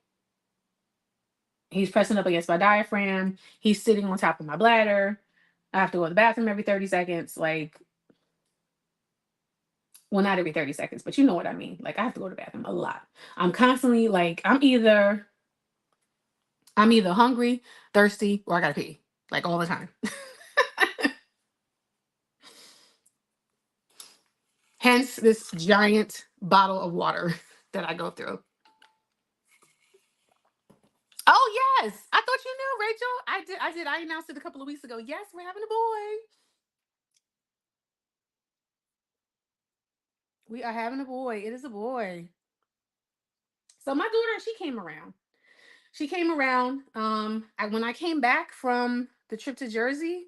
He's pressing up against my diaphragm. He's sitting on top of my bladder. I have to go to the bathroom every 30 seconds. Like, well, not every 30 seconds, but you know what I mean. Like, I have to go to the bathroom a lot. I'm constantly like, I'm either hungry, thirsty, or I gotta pee. Like, all the time. Hence this giant bottle of water that I go through. Oh yes. I thought you knew, Rachel. I did. I announced it a couple of weeks ago. Yes, we're having a boy. We are having a boy. It is a boy. So my daughter, she came around. She came around. When I came back from the trip to Jersey,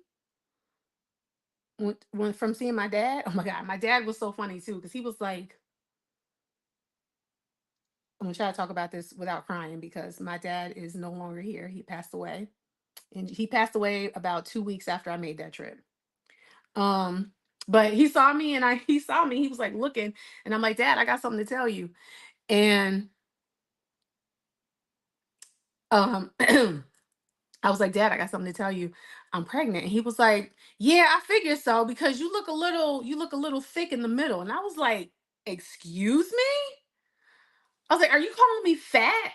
when from seeing my dad. Oh my God, my dad was so funny too, because he was like, I'm gonna try to talk about this without crying, because my dad is no longer here. He passed away, and he passed away about 2 weeks after I made that trip. Um, but he saw me, and he saw me. He was like looking, and I'm like, Dad, I got something to tell you. And um, I was like, Dad, I got something to tell you. I'm pregnant. And he was like, Yeah, I figured so, because you look a little thick in the middle. And I was like, Excuse me? I was like, Are you calling me fat?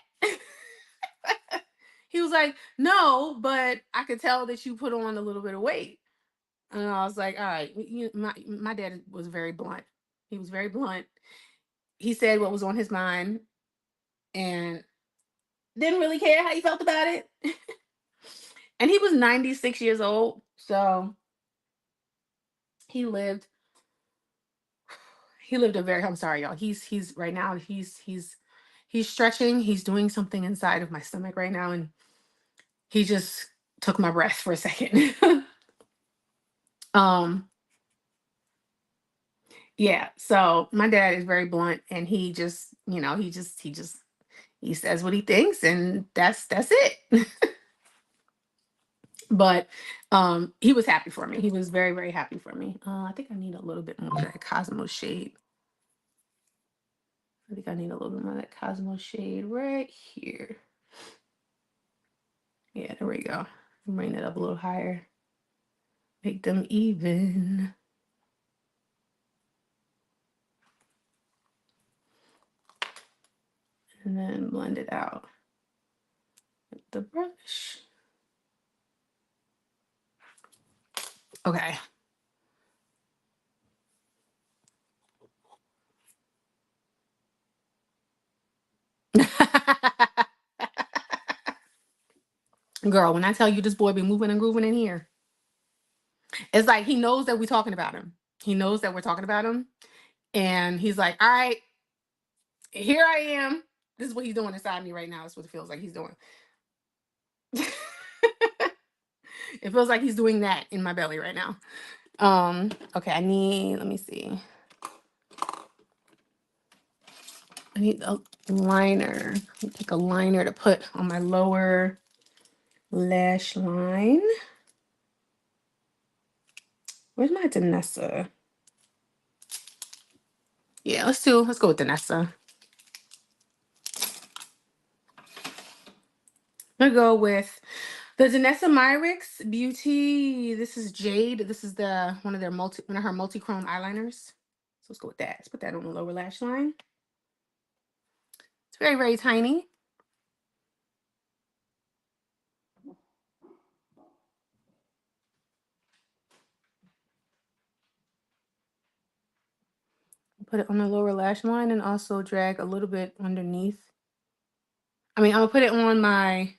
He was like, No, but I could tell that you put on a little bit of weight. And I was like, All right. My dad was very blunt. He was very blunt. He said what was on his mind, and didn't really care how he felt about it. And he was 96 years old. So he lived he lived a very, I'm sorry, y'all. He's right now, he's stretching. He's doing something inside of my stomach right now, and he just took my breath for a second. um yeah, so my dad is very blunt, and he says what he thinks, and that's it. But he was happy for me. He was very, very happy for me. I think I need a little bit more of that Cosmos shade. I think I need a little bit more of that Cosmos shade right here. Yeah, there we go. Bring it up a little higher. Make them even. And then blend it out with the brush. Okay. Girl, when I tell you this boy be moving and grooving in here, it's like he knows that we're talking about him. He knows that we're talking about him. And he's like, All right, here I am. This is what he's doing inside me right now. That's what it feels like he's doing. It feels like he's doing that in my belly right now. Okay, let me see. I need a liner. Take a liner to put on my lower lash line. Where's my Danessa? Yeah, let's go with Danessa. I'm gonna go with The Danessa Myricks Beauty. This is Jade. This is the one of her multi-chrome eyeliners. So let's go with that. Let's put that on the lower lash line. It's very, very tiny. Put it on the lower lash line and also drag a little bit underneath. I'm gonna put it on my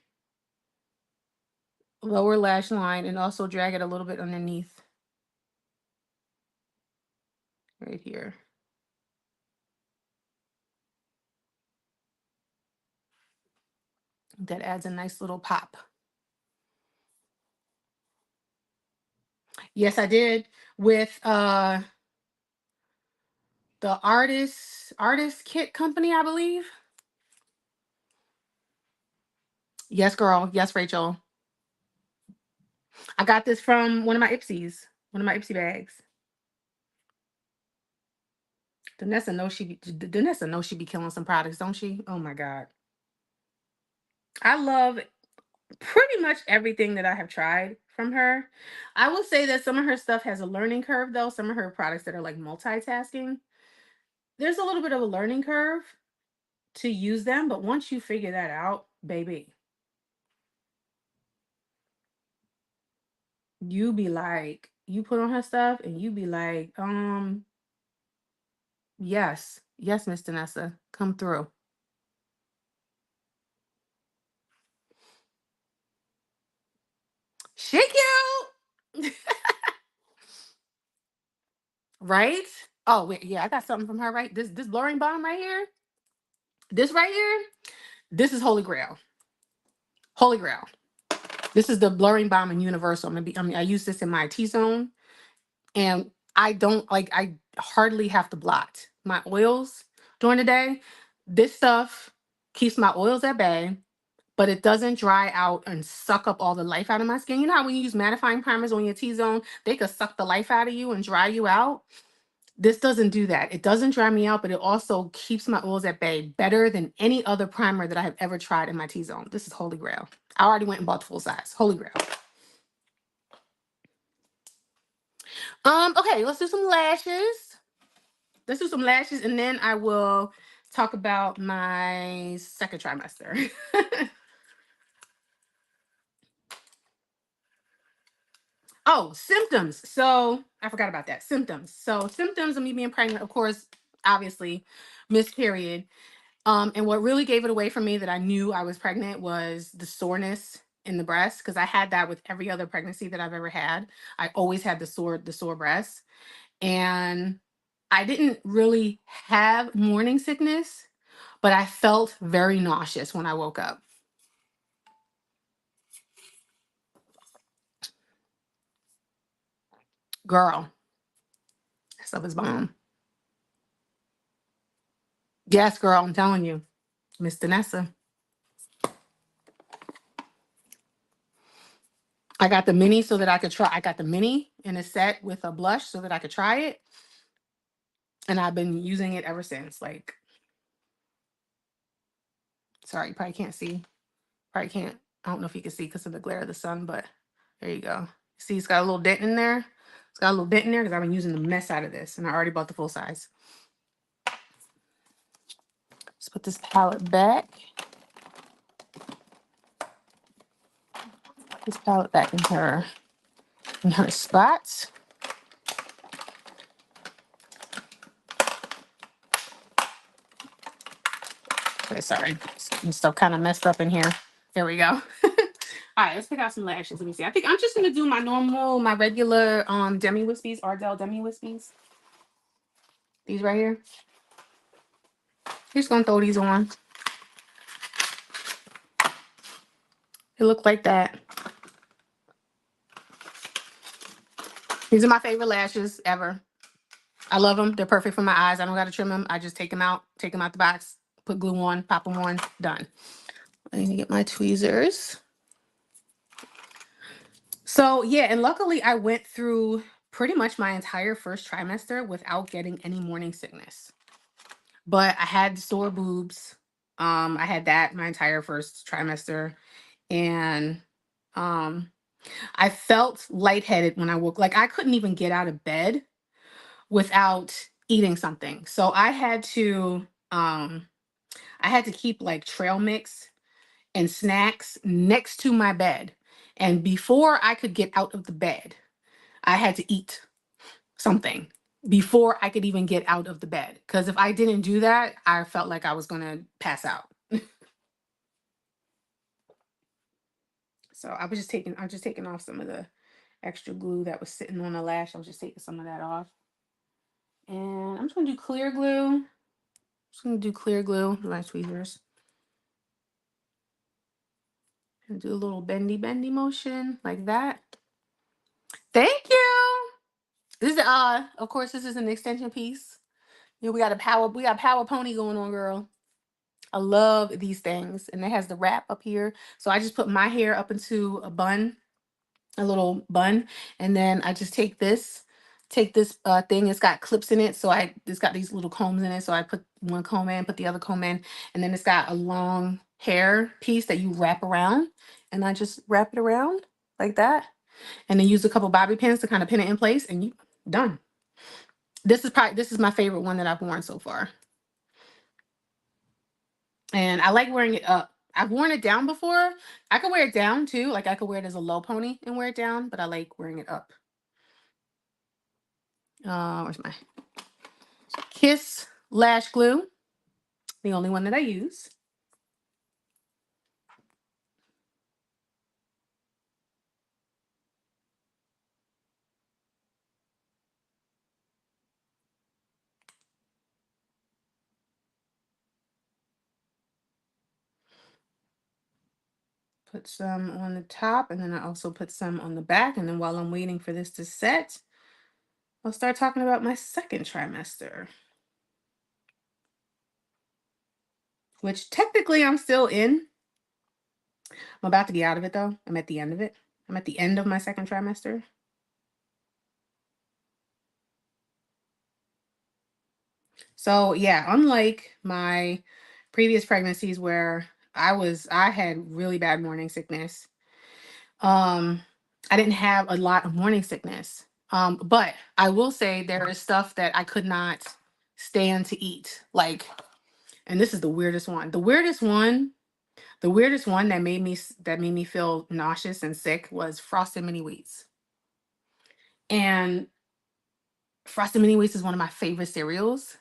lower lash line and also drag it a little bit underneath right here. That adds a nice little pop. Yes, I did with the artist kit company, I believe. Yes, girl. Yes, Rachel. I got this from one of my Ipsy bags. Danessa knows she be killing some products, don't she? Oh my God. I love pretty much everything that I have tried from her. I will say that some of her stuff has a learning curve though. Some of her products that are like multitasking, there's a little bit of a learning curve to use them, but once you figure that out, baby, you be like, you put on her stuff and you be like, yes, yes, Miss Danessa, come through. She cute. Right? Oh wait, yeah, I got something from her, right? This blurring balm right here. This right here, this is Holy Grail. Holy Grail. This is the blurring balm in Universal. I use this in my T-zone, and I hardly have to blot my oils during the day. This stuff keeps my oils at bay, but it doesn't dry out and suck up all the life out of my skin. You know how when you use mattifying primers on your T-zone, they could suck the life out of you and dry you out? This doesn't do that. It doesn't dry me out, but it also keeps my oils at bay better than any other primer that I have ever tried in my T-zone. This is Holy Grail. I already went and bought the full size. Holy Grail. Okay, let's do some lashes. Let's do some lashes, and then I will talk about my second trimester. Oh, symptoms. So I forgot about that. Symptoms. So symptoms of me being pregnant, of course, obviously, missed period. And what really gave it away for me that I knew I was pregnant was the soreness in the breast, because I had that with every other pregnancy that I've ever had. I always had the sore breast. And I didn't really have morning sickness, but I felt very nauseous when I woke up. Girl, that stuff is bomb. Yes, girl, I'm telling you, Miss Danessa. I got the mini so that I could try. I got the mini in a set with a blush so that I could try it. And I've been using it ever since. Like, sorry, you probably can't see. Probably can't. I don't know if you can see because of the glare of the sun, but there you go. See, it's got a little dent in there. It's got a little dent in there because I've been using the mess out of this, and I already bought the full size. Let's put this palette back. This palette back in her spots. Okay, sorry. Some stuff kind of messed up in here. There we go. All right, let's pick out some lashes. Let me see. I think I'm just gonna do my regular demi wispies, Ardell demi wispies. These right here. Just gonna throw these on. They look like that. These are my favorite lashes ever. I love them. They're perfect for my eyes. I don't gotta trim them. I just take them out the box, put glue on, pop them on, done. I need to get my tweezers. So yeah, and luckily I went through pretty much my entire first trimester without getting any morning sickness. But I had sore boobs. I had that my entire first trimester, and Um, I felt lightheaded when I woke. Like I couldn't even get out of bed without eating something. So I had to keep like trail mix and snacks next to my bed. And before I could get out of the bed, I had to eat something before I could even get out of the bed. Because if I didn't do that, I felt like I was going to pass out. So I was just taking off some of the extra glue that was sitting on the lash. I was just taking some of that off. And I'm just going to do clear glue. Just going to do clear glue with my tweezers. And do a little bendy motion like that. Thank you. This is of course this is an extension piece. Yeah, we got power pony going on, girl. I love these things. And it has the wrap up here. So I just put my hair up into a bun, a little bun, and then I just take this thing. It's got clips in it. So it's got these little combs in it. So I put one comb in, put the other comb in, and then it's got a long hair piece that you wrap around. And I just wrap it around like that. And then use a couple bobby pins to kind of pin it in place, and you done. This is my favorite one that I've worn so far. And I like wearing it up. I've worn it down before. I could wear it down too. Like I could wear it as a low pony and wear it down, but I like wearing it up. Where's my Kiss lash glue? The only one that I use. Put some on the top, and then I also put some on the back. And then while I'm waiting for this to set, I'll start talking about my second trimester, which technically I'm still in. I'm about to get out of it though. I'm at the end of it. I'm at the end of my second trimester. So yeah, unlike my previous pregnancies where I had really bad morning sickness. Um, I didn't have a lot of morning sickness. But I will say there is stuff that I could not stand to eat. Like, and this is the weirdest one. The weirdest one that that made me feel nauseous and sick was frosted mini wheats. And frosted mini wheats is one of my favorite cereals,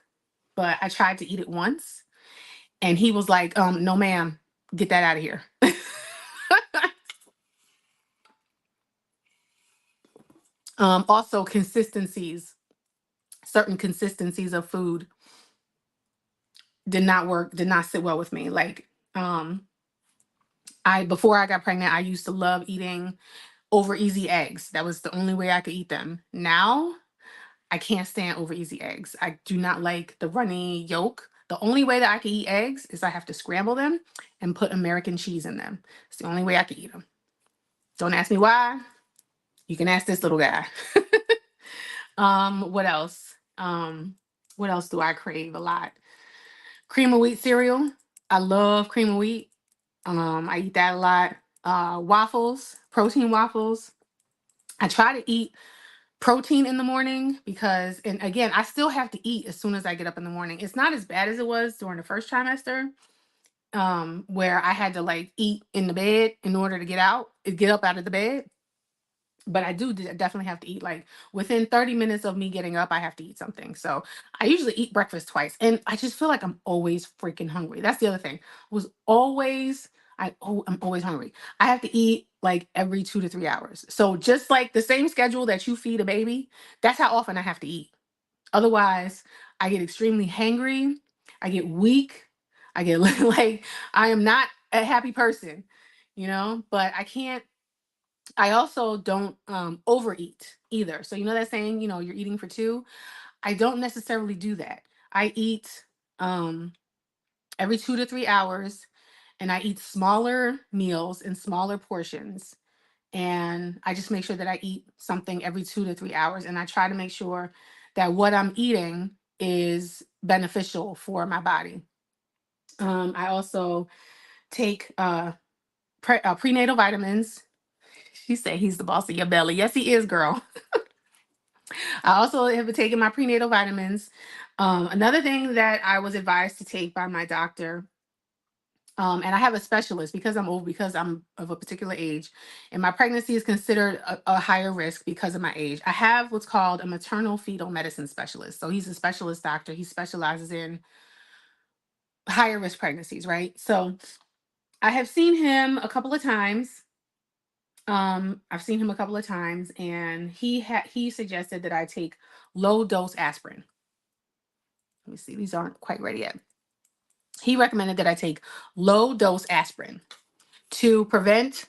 but I tried to eat it once and he was like, no ma'am, get that out of here. Also certain consistencies of food did not sit well with me. Like, I before I got pregnant, I used to love eating over easy eggs. That was the only way I could eat them. Now I can't stand over easy eggs. I do not like the runny yolk. The only way that I can eat eggs is I have to scramble them and put American cheese in them. It's the only way I can eat them. Don't ask me why. You can ask this little guy. What else? What else do I crave a lot? Cream of wheat cereal. I love cream of wheat. I eat that a lot. Waffles, protein waffles. I try to eat protein in the morning because, and again, I still have to eat as soon as I get up in the morning. It's not as bad as it was during the first trimester, where I had to like eat in the bed in order to get up out of the bed. But I do definitely have to eat like within 30 minutes of me getting up, I have to eat something. So I usually eat breakfast twice and I just feel like I'm always freaking hungry. That's the other thing. Was always I'm always hungry. I have to eat like every 2 to 3 hours. So just like the same schedule that you feed a baby, that's how often I have to eat. Otherwise, I get extremely hangry. I get weak. I get like I am not a happy person, but I also don't overeat either. So you know that saying, you're eating for two. I don't necessarily do that. I eat um, every 2 to 3 hours, and I eat smaller meals in smaller portions. And I just make sure that I eat something every 2 to 3 hours, and I try to make sure that what I'm eating is beneficial for my body. I also take prenatal vitamins She said he's the boss of your belly. Yes, he is, girl. I also have been taking my prenatal vitamins. Another thing that I was advised to take by my doctor, and I have a specialist because I'm old, because I'm of a particular age, and my pregnancy is considered a higher risk because of my age. I have what's called a maternal fetal medicine specialist. So he's a specialist doctor. He specializes in higher risk pregnancies, right? So I have seen him a couple of times. I've seen him a couple of times, and he suggested that I take low dose aspirin. Let me see; these aren't quite ready yet. He recommended that I take low dose aspirin to prevent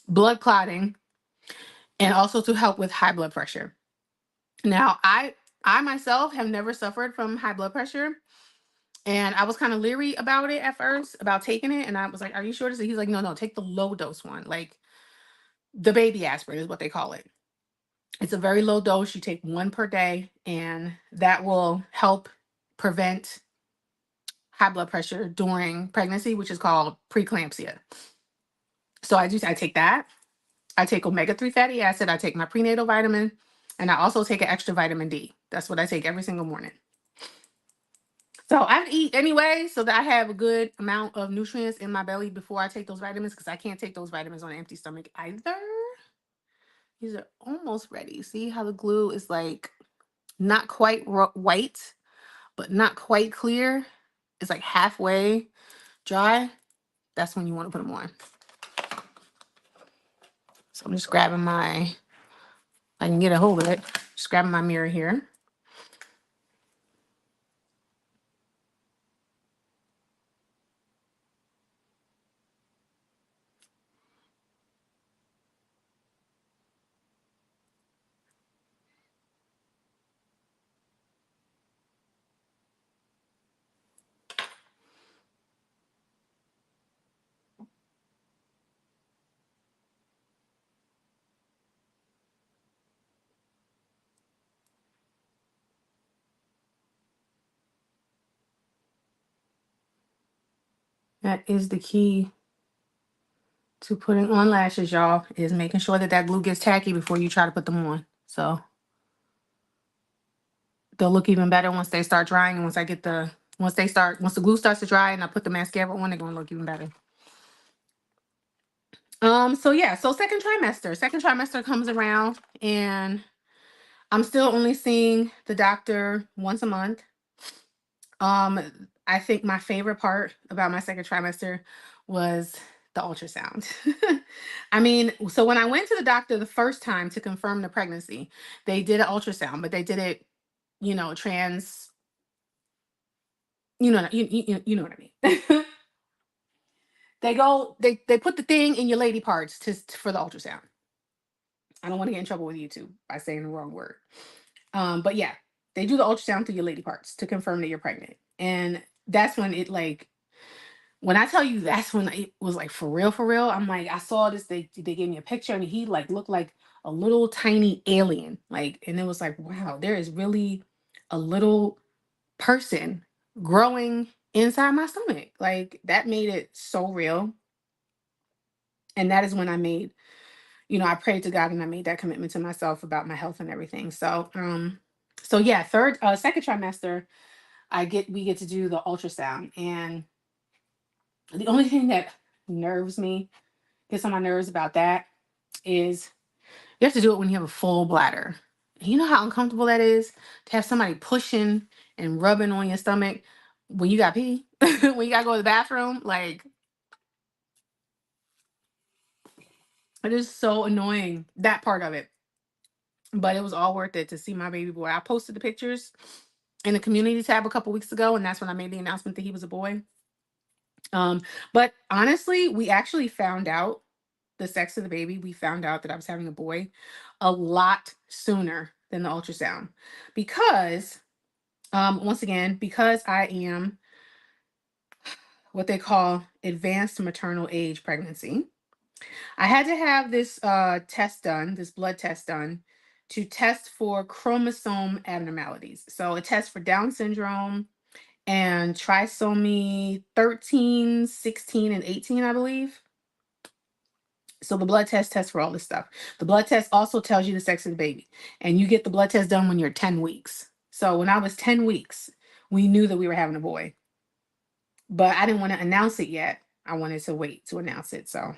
blood clotting and also to help with high blood pressure. Now, I myself have never suffered from high blood pressure, and I was kind of leery about it at first, about taking it, and I was like, "Are you sure?" He's like, "No, no, take the low dose one, like the baby aspirin is what they call it. It's a very low dose. You take one per day, and that will help prevent high blood pressure during pregnancy, which is called preeclampsia." So I take that. I take omega-3 fatty acid. I take my prenatal vitamin, and I also take an extra vitamin D. That's what I take every single morning. So I eat anyway, so that I have a good amount of nutrients in my belly before I take those vitamins, because I can't take those vitamins on an empty stomach either. These are almost ready. See how the glue is like not quite white, but not quite clear. It's like halfway dry. That's when you want to put them on. So I'm just grabbing my, I can get a hold of it. Just grabbing my mirror here. That is the key to putting on lashes, y'all, is making sure that that glue gets tacky before you try to put them on. So they'll look even better once they start drying, and once the glue starts to dry and I put the mascara on, they're gonna look even better. So yeah, so second trimester. Second trimester comes around, and I'm still only seeing the doctor once a month. I think my favorite part about my second trimester was the ultrasound. I mean, so when I went to the doctor the first time to confirm the pregnancy, they did an ultrasound, but they did it, trans, you know what I mean. They put the thing in your lady parts for the ultrasound. I don't want to get in trouble with YouTube by saying the wrong word. But yeah, they do the ultrasound through your lady parts to confirm that you're pregnant. And that's when it like, when I tell you that's when it was like for real, I'm like, I saw this, they gave me a picture, and he like looked like a little tiny alien. Like, and it was like, wow, there is really a little person growing inside my stomach. Like, that made it so real. And that is when I made, I prayed to God, and I made that commitment to myself about my health and everything. So yeah, second trimester, we get to do the ultrasound. And the only thing that nerves me, gets on my nerves about that, is you have to do it when you have a full bladder. You know how uncomfortable that is to have somebody pushing and rubbing on your stomach when you got pee, when you gotta go to the bathroom. Like, it is so annoying, that part of it. But it was all worth it to see my baby boy. I posted the pictures in the community tab a couple weeks ago, and that's when I made the announcement that he was a boy. But honestly, we actually found out the sex of the baby. We found out that I was having a boy a lot sooner than the ultrasound, because once again, because I am what they call advanced maternal age pregnancy, I had to have this test done, this blood test done, to test for chromosome abnormalities. So it tests for Down syndrome, and trisomy 13, 16, and 18, I believe. So the blood test tests for all this stuff. The blood test also tells you the sex of the baby. And you get the blood test done when you're 10 weeks. So when I was 10 weeks, we knew that we were having a boy. But I didn't want to announce it yet. I wanted to wait to announce it. So,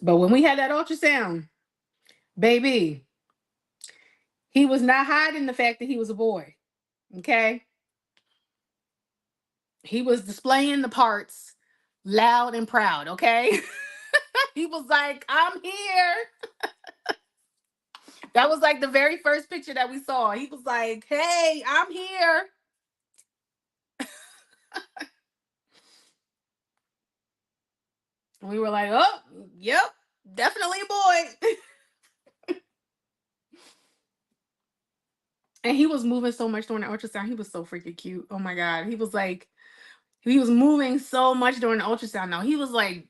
but when we had that ultrasound, baby, he was not hiding the fact that he was a boy. Okay. He was displaying the parts loud and proud. Okay. He was like, I'm here. That was like the very first picture that we saw. He was like, hey, I'm here. And we were like, oh, yep, definitely a boy. And he was moving so much during the ultrasound. He was so freaking cute. Oh my God. He was moving so much during the ultrasound. Now he was like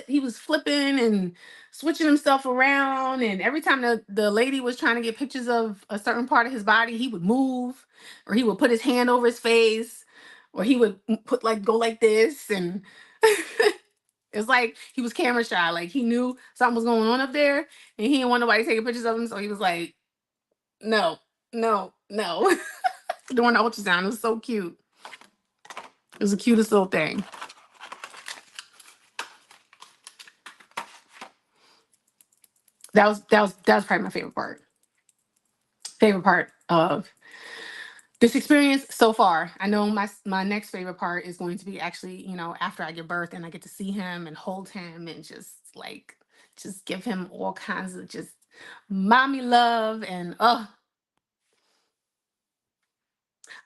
he was flipping and switching himself around. And every time the lady was trying to get pictures of a certain part of his body, he would move, or he would put his hand over his face, or he would put like go like this. And it's like he was camera shy. Like he knew something was going on up there and he didn't want nobody taking pictures of him. So he was like, no, no, no. During the ultrasound. It was so cute. It was the cutest little thing. That was probably my favorite part. Favorite part of this experience so far. I know my next favorite part is going to be actually, after I give birth and I get to see him and hold him and just give him all kinds of just mommy love. And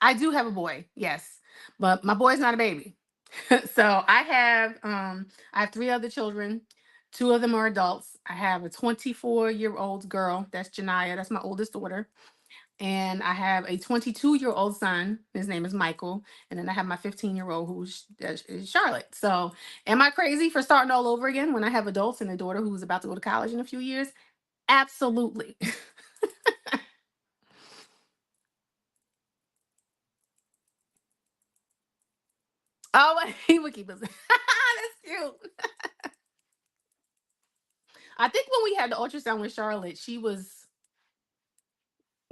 I do have a boy, yes. But my boy's not a baby. So I have three other children. Two of them are adults. I have a 24-year-old girl, that's Janiyah, that's my oldest daughter. And I have a 22-year-old son. His name is Michael. And then I have my 15-year-old is Charlotte. So am I crazy for starting all over again when I have adults and a daughter who's about to go to college in a few years? Absolutely. Oh, he would keep us. That's cute. I think when we had the ultrasound with Charlotte, she was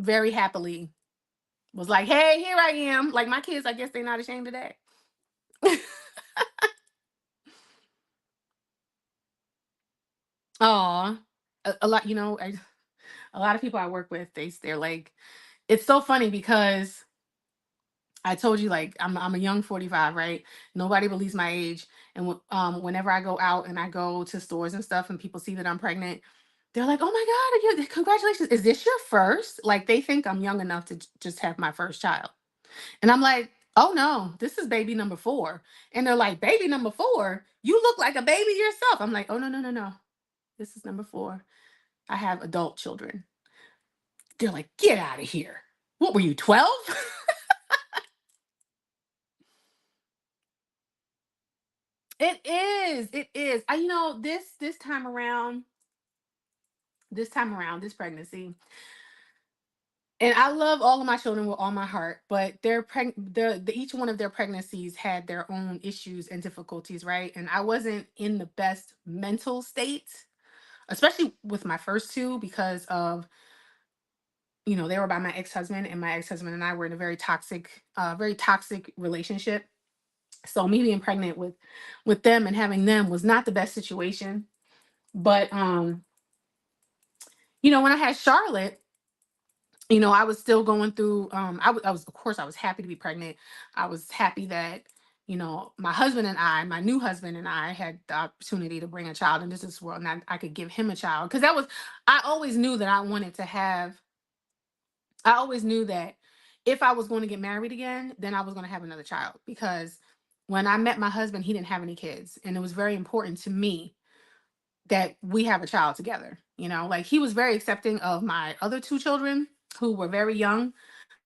very happily was like, hey, here I am. Like my kids, I guess they're not ashamed of that. Aw. A lot, a lot of people I work with, they're like, it's so funny because I told you, like, I'm a young 45, right? Nobody believes my age. And whenever I go out and I go to stores and stuff and people see that I'm pregnant, they're like, oh my God, congratulations. Is this your first? Like they think I'm young enough to just have my first child. And I'm like, oh no, this is baby number 4. And they're like, baby number 4? You look like a baby yourself. I'm like, oh no, no, no, no. This is number 4. I have adult children. They're like, get out of here. What were you, 12? It is. It is. This pregnancy, and I love all of my children with all my heart, but each one of their pregnancies had their own issues and difficulties, right? And I wasn't in the best mental state, especially with my first two, because of they were by my ex-husband, and my ex-husband and I were in a very toxic relationship. So me being pregnant with them and having them was not the best situation. But when I had Charlotte, I was still going through. I was, of course, I was happy to be pregnant. I was happy that my husband and my new husband and I had the opportunity to bring a child into this world, and I could give him a child, because I always knew that I wanted to have. I always knew that if I was going to get married again, then I was going to have another child, because when I met my husband, he didn't have any kids, and it was very important to me that we have a child together. Like he was very accepting of my other two children who were very young.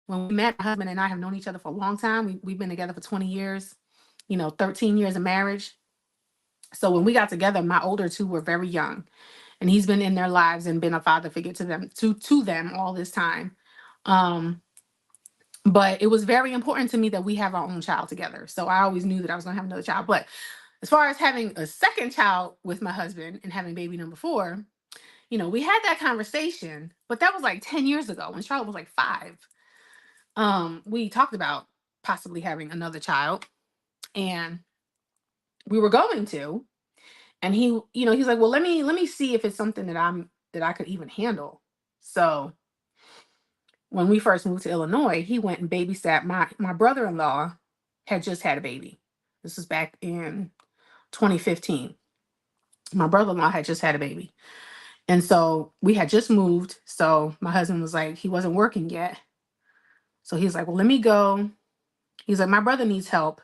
When we met, my husband and I have known each other for a long time. We've been together for 20 years, 13 years of marriage. So when we got together, my older two were very young, and he's been in their lives and been a father figure to them all this time. Um, But it was very important to me that we have our own child together. So I always knew that I was going to have another child. But as far as having a second child with my husband and having baby number 4, we had that conversation, but that was like 10 years ago when Charlotte was like 5. We talked about possibly having another child, and we were going to, and he's like, well, let me see if it's something that I could even handle. So when we first moved to Illinois, he went and babysat my brother-in-law had just had a baby. This was back in 2015. My brother-in-law had just had a baby. And so we had just moved. So my husband was like, he wasn't working yet. So he's like, well, let me go. He's like, my brother needs help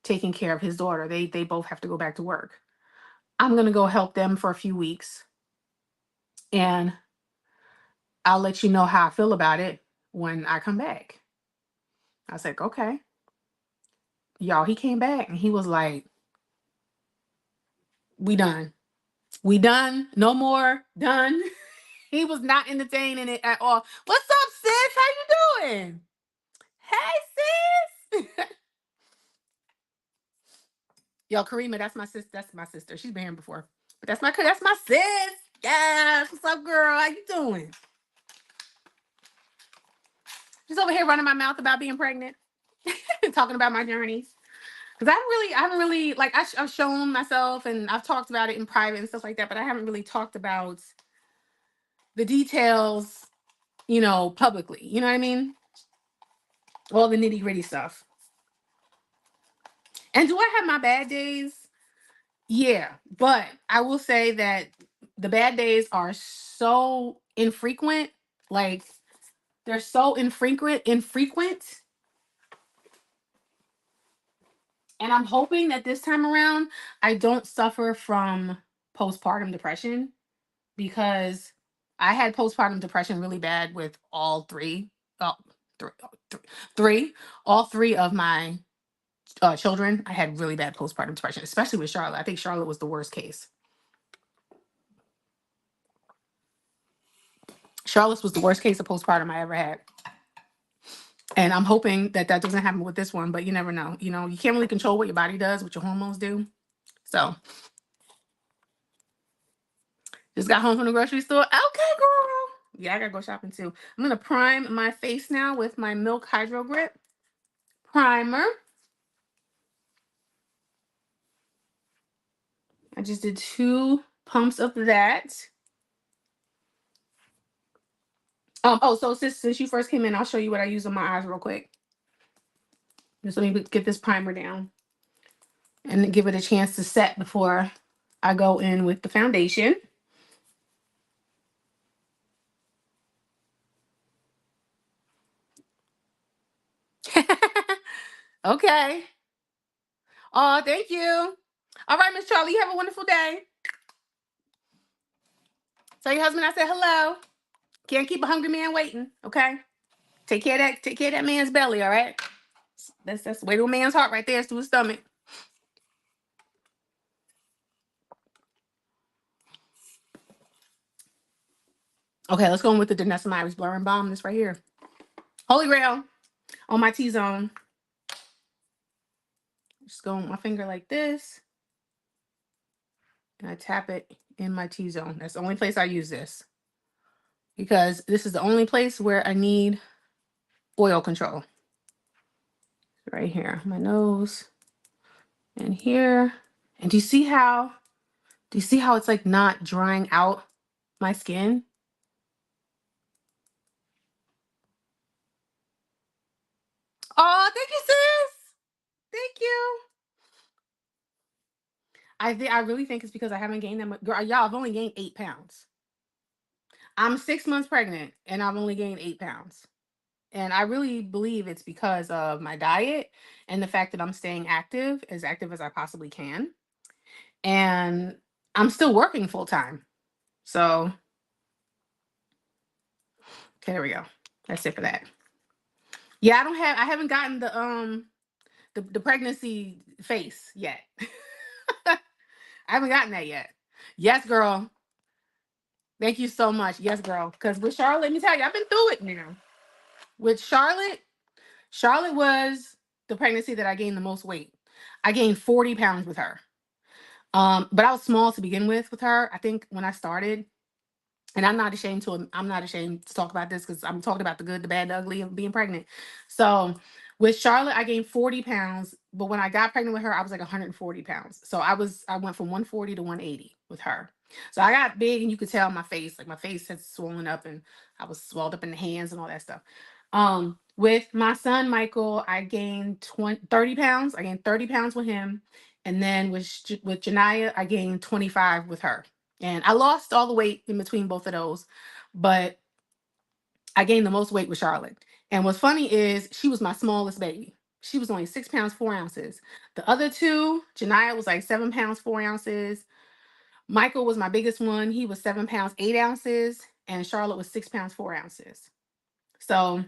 taking care of his daughter. They both have to go back to work. I'm gonna go help them for a few weeks, and I'll let you know how I feel about it when I come back. I was like, okay. Y'all, he came back and he was like, we done. We done. No more. Done. He was not entertaining it at all. What's up, sis? How you doing? Hey, sis. Yo, Karima, that's my sister. That's my sister. She's been here before. But that's my sis. Yes. What's up, girl? How you doing? Just over here running my mouth about being pregnant. Talking about my journeys. Because I haven't really, like, I've shown myself and I've talked about it in private and stuff like that, but I haven't really talked about the details, publicly. You know what I mean? All the nitty gritty stuff. And do I have my bad days? Yeah. But I will say that the bad days are so infrequent. Like, they're so infrequent. And I'm hoping that this time around, I don't suffer from postpartum depression, because I had postpartum depression really bad with all three, oh, three, all three of my children. I had really bad postpartum depression, especially with Charlotte. I think Charlotte was the worst case. Charlotte's was the worst case of postpartum I ever had. And I'm hoping that doesn't happen with this one, but you never know. You can't really control what your body does, what your hormones do. So, just got home from the grocery store. Okay, girl. Yeah, I gotta go shopping too. I'm gonna prime my face now with my Milk Hydro Grip primer. I just did 2 pumps of that. So since you first came in, I'll show you what I use on my eyes real quick. Just let me get this primer down and give it a chance to set before I go in with the foundation. Okay. Oh, thank you. All right, Miss Charlie, you have a wonderful day. Tell your husband I said hello. Can't keep a hungry man waiting, okay? Take care of that man's belly, all right? That's the way to a man's heart right there, is to his stomach. Okay, let's go in with the Danessa Iris Blurring Balm. This right here. Holy Grail on my T-zone. Just go with my finger like this. And I tap it in my T-zone. That's the only place I use this, because this is the only place where I need oil control. Right here, my nose, and here. And do you see how it's like not drying out my skin? Oh, thank you, sis. Thank you. I really think it's because I haven't gained that much. Girl, y'all, I've only gained 8 pounds. I'm 6 months pregnant and I've only gained 8 pounds. And I really believe it's because of my diet and the fact that I'm staying active as I possibly can. And I'm still working full time. So, okay, there we go. That's it for that. Yeah, I haven't gotten the pregnancy face yet. I haven't gotten that yet. Yes, girl. Thank you so much. Yes, girl. Because with Charlotte, let me tell you, I've been through it now. With Charlotte, Charlotte was the pregnancy that I gained the most weight. I gained 40 pounds with her. But I was small to begin with her. I think when I started, and I'm not ashamed to talk about this because I'm talking about the good, the bad, the ugly of being pregnant. So with Charlotte, I gained 40 pounds, but when I got pregnant with her, I was like 140 pounds. So I went from 140 to 180 with her. So I got big, and you could tell my face, like my face had swollen up, and I was swelled up in the hands and all that stuff. With my son Michael, I gained 30 pounds. I gained 30 pounds with him, and then with Janiyah, I gained 25 with her. And I lost all the weight in between both of those, but I gained the most weight with Charlotte. And what's funny is she was my smallest baby. She was only 6 pounds, 4 ounces. The other two, Janiyah was like 7 pounds, 4 ounces. Michael was my biggest one. He was 7 pounds, 8 ounces. And Charlotte was 6 pounds, 4 ounces. So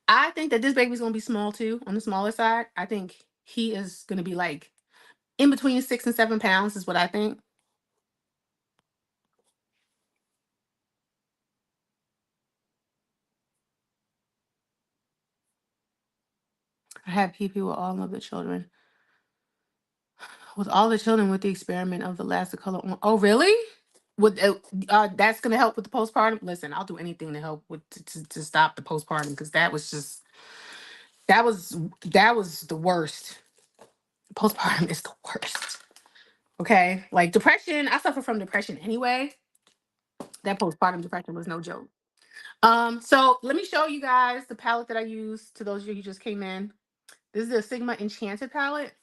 I think that this baby's going to be small too, on the smaller side. I think he is going to be like in between 6 and 7 pounds, is what I think. I had PP with all of the children. With all the children with the experiment of the last color on. Oh, really? With that's gonna help with the postpartum. Listen, I'll do anything to help with to stop the postpartum, because that was just that was that was the worst. Postpartum is the worst. Okay, like depression. I suffer from depression anyway. That postpartum depression was no joke. So let me show you guys the palette that I use. To those of you who just came in, this is the Sigma Enchanted palette,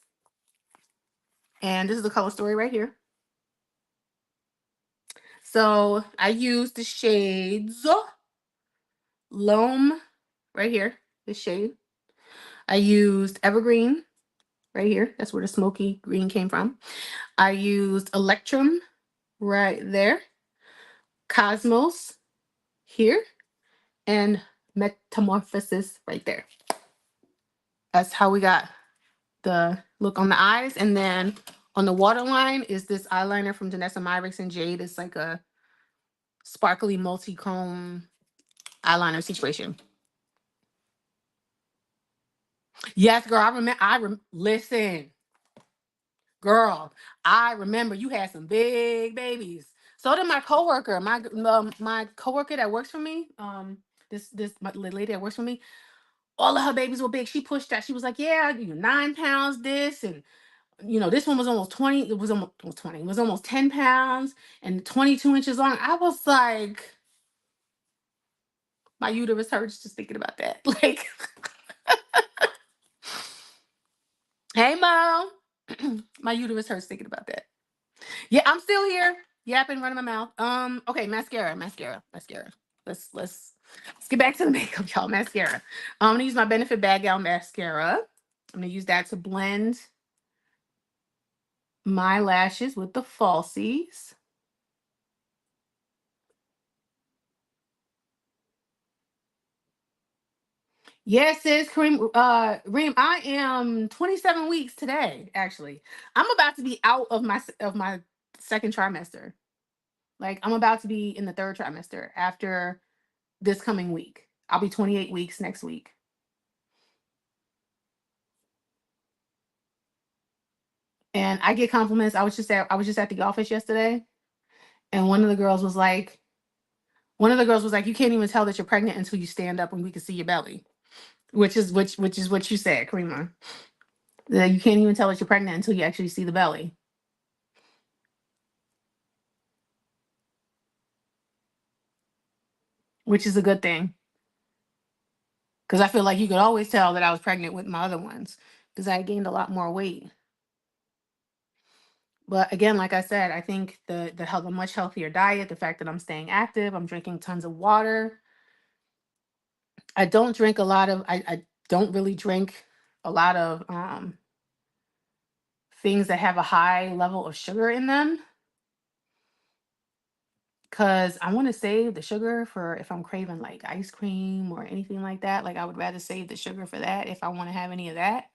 and this is the color story right here. So I use the shades Loam right here, this shade. I used Evergreen right here. That's where the smoky green came from. I used Electrum right there. Cosmos here. And Metamorphosis right there. That's how we got the look on the eyes. And then on the waterline is this eyeliner from Danessa Myricks and Jade. It's like a sparkly multi-chrome eyeliner situation. Yes, girl. Listen, girl. I remember you had some big babies. So did my coworker. My coworker that works for me. This my lady that works for me. All of her babies were big. She pushed that. She was like, "Yeah, 9 pounds. This and this one was almost 20. It was almost 20. It was almost 10 pounds and 22 inches long." I was like, my uterus hurts just thinking about that. Like, hey, mom, my uterus hurts thinking about that. Yeah, I'm still here, yapping, running my mouth. Okay, mascara. Let's get back to the makeup, y'all. Mascara. I'm gonna use my Benefit Bag Gal mascara. I'm gonna use that to blend my lashes with the falsies. Yes, sis, Reem, I am 27 weeks today, actually. I'm about to be out of my second trimester. Like, I'm about to be in the third trimester after this coming week. I'll be 28 weeks next week. And I get compliments. I was just at the office yesterday, and one of the girls was like, "You can't even tell that you're pregnant until you stand up and we can see your belly." Which is what you said, Karima. That you can't even tell that you're pregnant until you actually see the belly. Which is a good thing. Because I feel like you could always tell that I was pregnant with my other ones, because I gained a lot more weight. But again, like I said, I think the much healthier diet, the fact that I'm staying active, I'm drinking tons of water. I don't drink a lot of I don't really drink a lot of things that have a high level of sugar in them, because I want to save the sugar for if I'm craving like ice cream or anything like that. Like, I would rather save the sugar for that if I want to have any of that.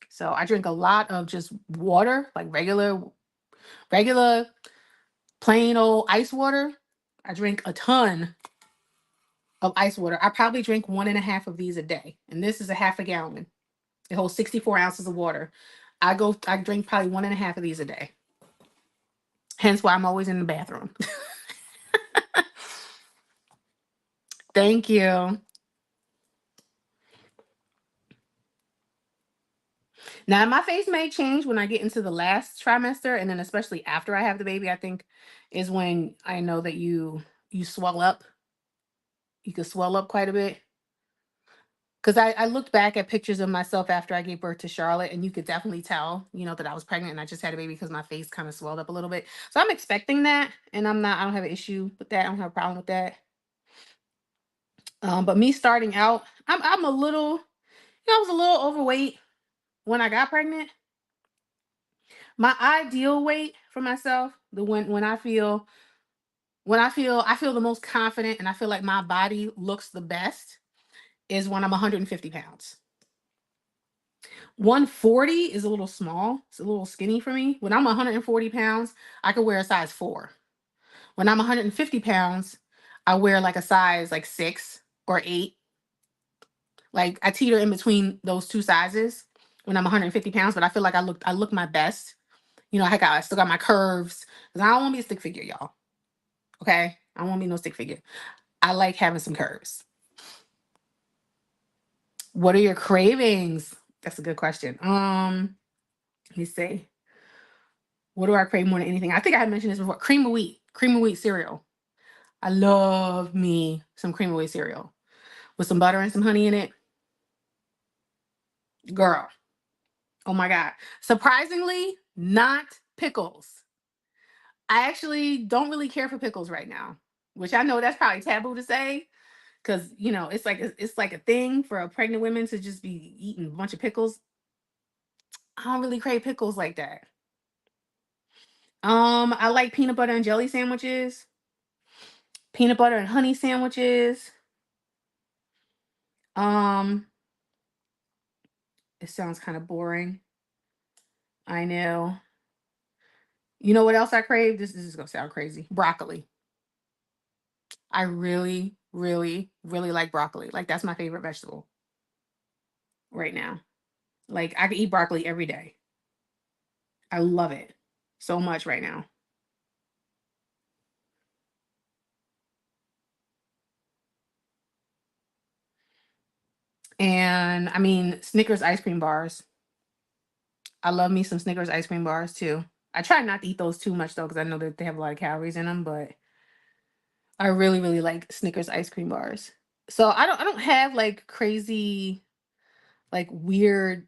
So I drink a lot of just water, like regular plain old ice water. I drink a ton of ice water. I probably drink 1.5 of these a day. And this is a half a gallon. It holds 64 ounces of water. I drink probably 1.5 of these a day. Hence why I'm always in the bathroom. Thank you. Now my face may change when I get into the last trimester, and then especially after I have the baby, I think is when I know that you swell up. You can swell up quite a bit. Because I looked back at pictures of myself after I gave birth to Charlotte, and you could definitely tell, that I was pregnant and I just had a baby because my face kind of swelled up a little bit. So I'm expecting that, and I don't have an issue with that. I don't have a problem with that. But me starting out, I'm a little, I was a little overweight when I got pregnant. My ideal weight for myself, the when I feel the most confident and I feel like my body looks the best is when I'm 150 pounds. 140 is a little small. It's a little skinny for me. When I'm 140 pounds, I could wear a size 4. When I'm 150 pounds, I wear like a size like 6 or 8. Like I teeter in between those two sizes when I'm 150 pounds, but I feel like I look my best. I still got my curves. Because I don't want to be a stick figure, y'all. Okay? I don't want to be no stick figure. I like having some curves. What are your cravings? That's a good question. Let me see. What do I crave more than anything? I think I had mentioned this before. Cream of wheat cereal. I love me some cream of wheat cereal with some butter and some honey in it. Girl, oh my God. Surprisingly, not pickles. I actually don't really care for pickles right now, which I know that's probably taboo to say because, it's like a thing for a pregnant woman to just be eating a bunch of pickles. I don't really crave pickles like that. I like peanut butter and jelly sandwiches, peanut butter and honey sandwiches. Um, it sounds kind of boring. I know. You know what else I crave? This is gonna sound crazy. Broccoli. I really, really, really like broccoli. Like that's my favorite vegetable right now. Like I could eat broccoli every day. I love it so much right now. And I mean, Snickers ice cream bars. I love me some Snickers ice cream bars too. I try not to eat those too much though, because I know that they have a lot of calories in them, but I really, really like Snickers ice cream bars. So I don't have like crazy, like weird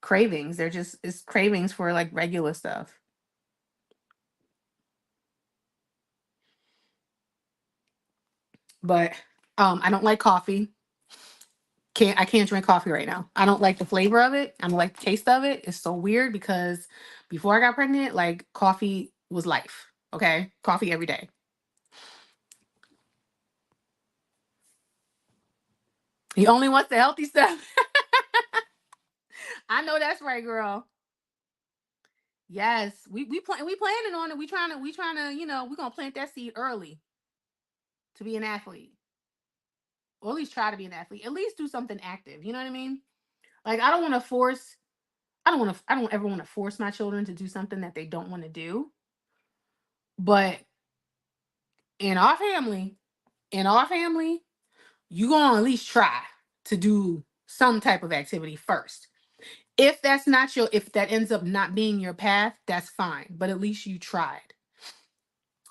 cravings. They're just it's cravings for like regular stuff. But I don't like coffee. I can't drink coffee right now. I don't like the flavor of it. I don't like the taste of it. It's so weird because before I got pregnant, like coffee was life. Okay? Coffee every day. He only wants the healthy stuff. I know that's right, girl. Yes, we planning on it. We trying to we're gonna plant that seed early to be an athlete, or at least try to be an athlete. At least do something active. You know what I mean? Like I don't want to force. I don't ever want to force my children to do something that they don't want to do. But in our family, in our family, you gonna at least try to do some type of activity first. If that ends up not being your path, that's fine. But at least you tried.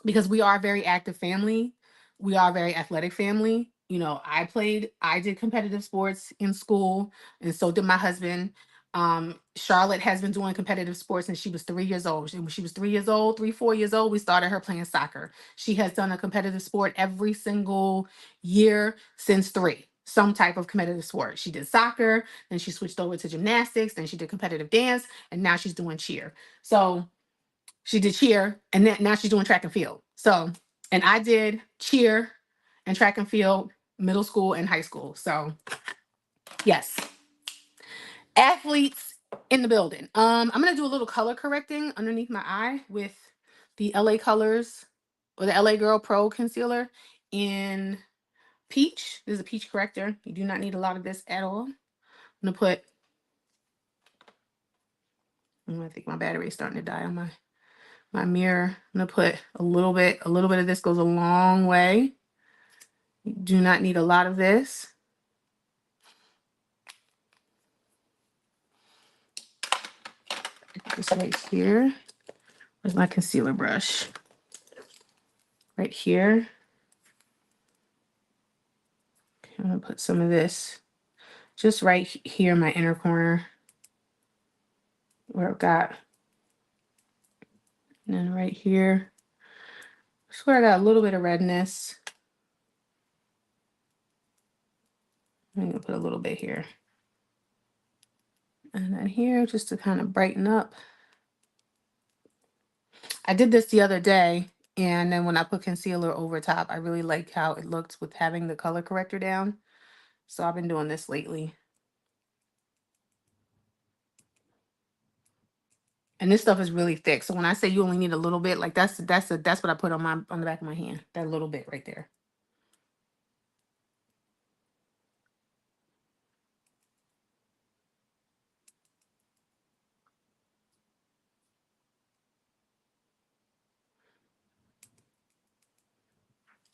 Because we are a very active family. We are a very athletic family. I did competitive sports in school, and so did my husband. Charlotte has been doing competitive sports since she was 3 years old. When she was 3 years old, 3, 4 years old, we started her playing soccer. She has done a competitive sport every single year since 3. Some type of competitive sport. She did soccer, then she switched over to gymnastics, then she did competitive dance, and now she's doing cheer. So she did cheer, and then now she's doing track and field. So, and I did cheer and track and field middle school and high school. So, yes, athletes in the building. I'm gonna do a little color correcting underneath my eye with the LA Colors or the LA Girl Pro Concealer in peach. This is a peach corrector. You do not need a lot of this at all. I'm gonna put, I think my battery is starting to die on my mirror. I'm gonna put a little bit of this goes a long way. You do not need a lot of this. This right here. Where's my concealer brush? Right here. Okay, I'm gonna put some of this just right here in my inner corner where I've got, and then right here. Just where I got a little bit of redness. I'm gonna put a little bit here. And then here, just to kind of brighten up. I did this the other day, and then when I put concealer over top, I really like how it looked with having the color corrector down. So I've been doing this lately. And this stuff is really thick. So when I say you only need a little bit, like that's what I put on the back of my hand. That little bit right there.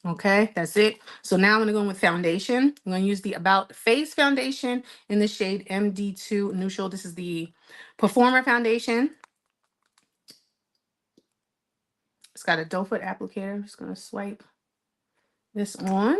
Okay, that's it. So now I'm gonna go in with foundation. I'm gonna use the About Face foundation in the shade MD2 Neutral. This is the Performer foundation. It's got a doe foot applicator. I'm just gonna swipe this on.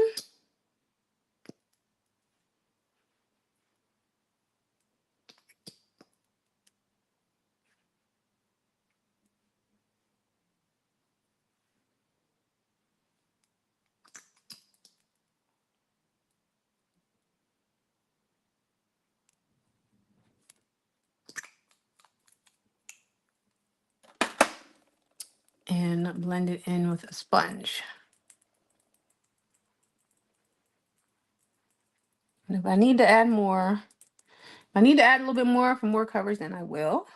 And blend it in with a sponge. And if I need to add more, if I need to add a little bit more for more coverage, then I will.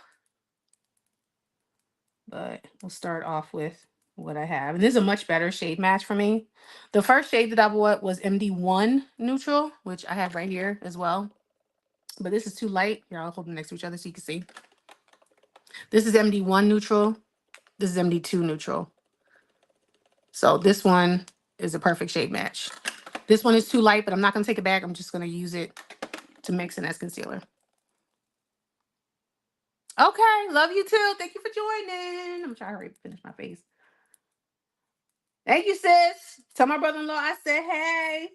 But we'll start off with what I have. And this is a much better shade match for me. The first shade that I bought was MD1 Neutral, which I have right here as well. But this is too light. Here, I'll hold them next to each other so you can see. This is MD1 Neutral. This is MD2 Neutral. So this one is a perfect shade match. This one is too light, but I'm not going to take it back. I'm just going to use it to mix in as concealer. Okay, love you too. Thank you for joining. I'm trying to hurry up and finish my face. Thank you, sis. Tell my brother-in-law I said hey.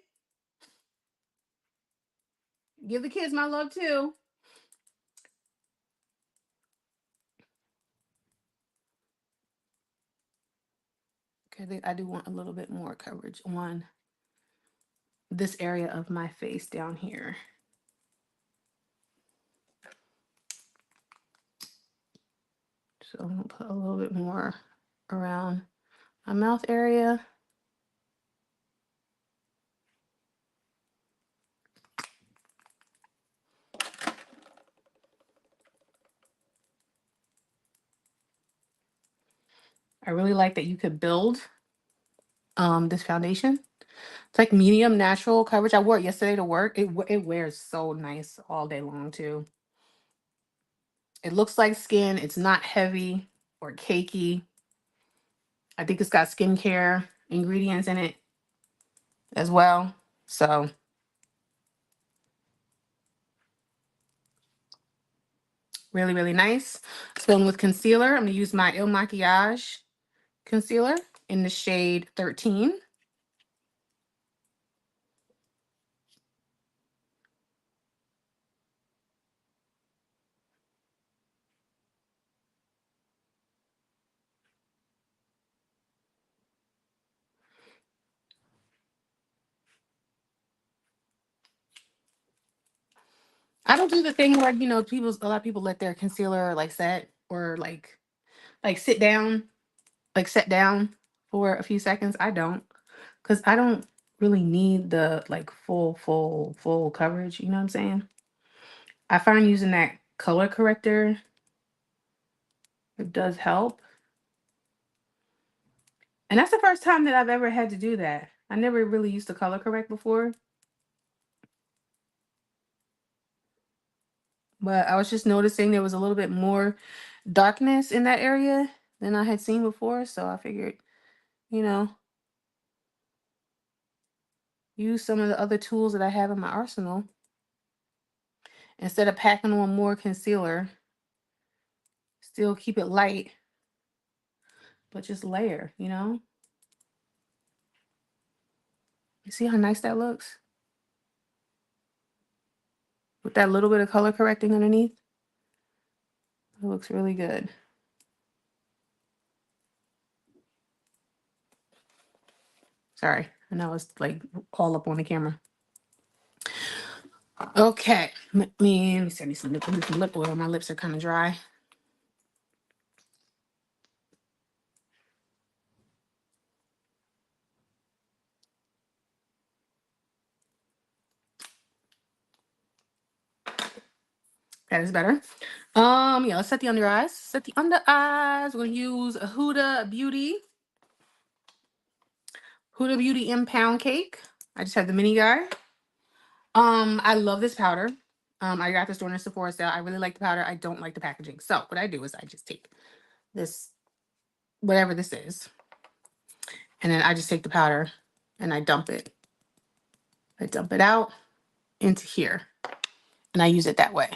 Give the kids my love too. Okay, I do want a little bit more coverage on this area of my face down here. So I'm gonna put a little bit more around my mouth area. I really like that you could build this foundation. It's like medium natural coverage. I wore it yesterday to work. It wears so nice all day long too. It looks like skin. It's not heavy or cakey. I think it's got skincare ingredients in it as well. So really, really nice. Filling with concealer. I'm going to use my Il Makiage concealer in the shade 13. I don't do the thing where, you know, a lot of people let their concealer like set or like sit down, like set down for a few seconds. I don't, because I don't really need the like full coverage. You know what I'm saying? I find using that color corrector, it does help. And that's the first time that I've ever had to do that. I never really used to color correct before, but I was just noticing there was a little bit more darkness in that area than I had seen before. So I figured, you know, use some of the other tools that I have in my arsenal instead of packing on more concealer. Still keep it light, but just layer, you know? You see how nice that looks? With that little bit of color correcting underneath. It looks really good. Sorry, I know it's like all up on the camera. Okay, let me send me some lip oil. My lips are kind of dry. That is better. Yeah, let's set the under eyes. Set the under eyes. We're gonna use a Huda Beauty M Pound Cake. I just have the mini guy. I love this powder. I got this during the Sephora sale. I really like the powder. I don't like the packaging. So what I do is I just take this, whatever this is, and then I just take the powder and I dump it. I dump it out into here, and I use it that way.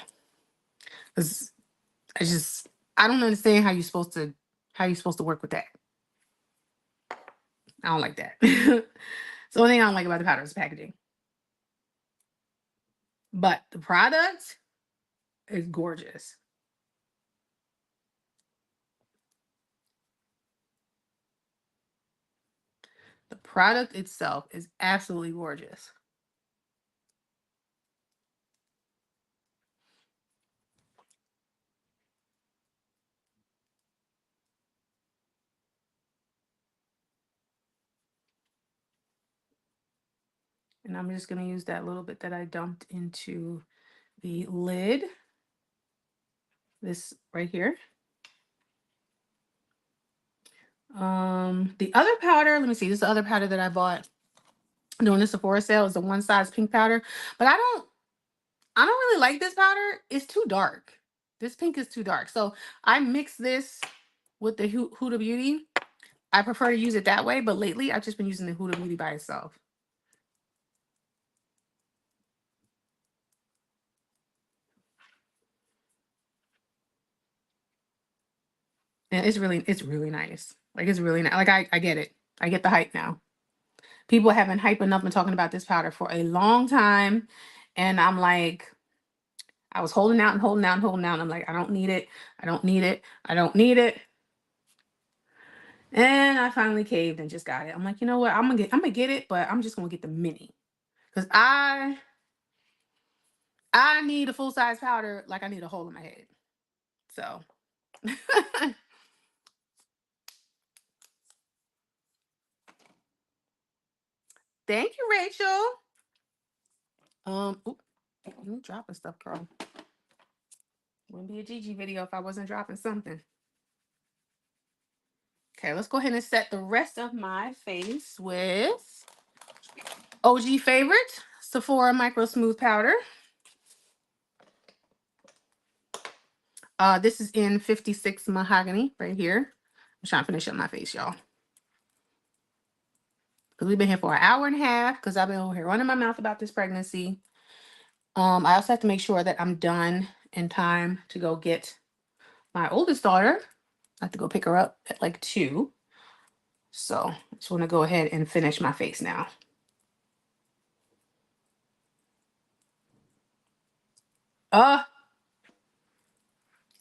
Because I don't understand how you're supposed to work with that. I don't like that. So the only thing I don't like about the powder is the packaging. But the product is gorgeous. The product itself is absolutely gorgeous. And I'm just going to use that little bit that I dumped into the lid. This right here. The other powder, let me see. This is the other powder that I bought during the Sephora sale. Is the One Size Pink powder. But I don't really like this powder. It's too dark. This pink is too dark. So I mix this with the Huda Beauty. I prefer to use it that way, but lately I've just been using the Huda Beauty by itself. And it's really nice. Like it's really nice. Like I get it. I get the hype now. People have been hyping up and talking about this powder for a long time. And I'm like, I was holding out and holding out and holding out. I'm like, I don't need it. I don't need it. I don't need it. And I finally caved and just got it. I'm like, you know what? I'm gonna get it, but I'm just gonna get the mini. Because I need a full size powder like I need a hole in my head. So thank you, Rachel. Oop, you dropping stuff, girl. Wouldn't be a Gigi video if I wasn't dropping something. Okay, let's go ahead and set the rest of my face with OG favorite, Sephora Micro Smooth Powder. This is in 56 Mahogany right here. I'm trying to finish up my face, y'all. Because we've been here for an hour and a half because I've been over here running my mouth about this pregnancy. I also have to make sure that I'm done in time to go get my oldest daughter. I have to go pick her up at like 2. So I just want to go ahead and finish my face now.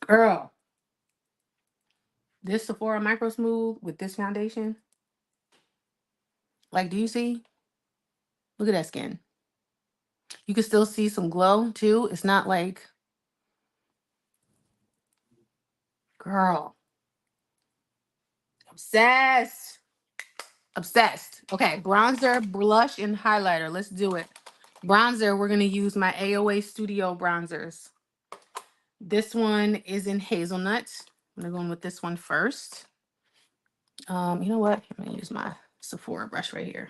Girl, this Sephora Micro Smooth with this foundation. Like, do you see? Look at that skin. You can still see some glow too. It's not like, girl, obsessed. Obsessed. Okay, bronzer, blush, and highlighter. Let's do it. Bronzer, we're going to use my AOA Studio bronzers. This one is in hazelnut. I'm going to go in with this one first. You know what? I'm going to use my Sephora brush right here.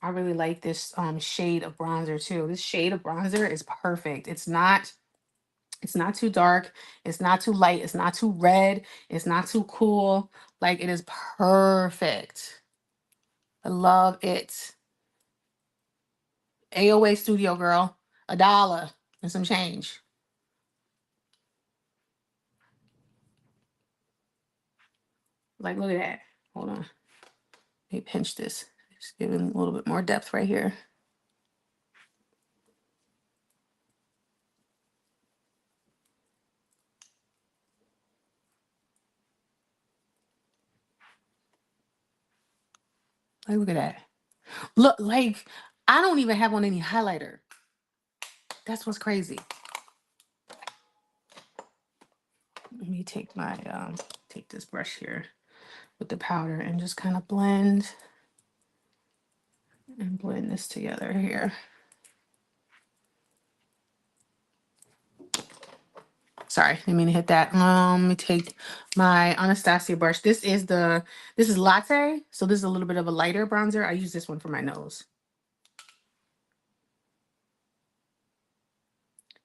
I really like this shade of bronzer too. This shade of bronzer is perfect. It's not too dark, it's not too light, it's not too red, it's not too cool. Like it is perfect. I love it. AOA Studio Girl, $1 and some change. Like, look at that. Hold on. Let me pinch this. Just giving a little bit more depth right here. Like, look at that. Look, like, I don't even have on any highlighter. That's what's crazy. Let me take my, take this brush here with the powder and just kind of blend this together here. Sorry, didn't mean to hit that. Let me take my Anastasia brush. This is Latte, so this is a little bit of a lighter bronzer. I use this one for my nose.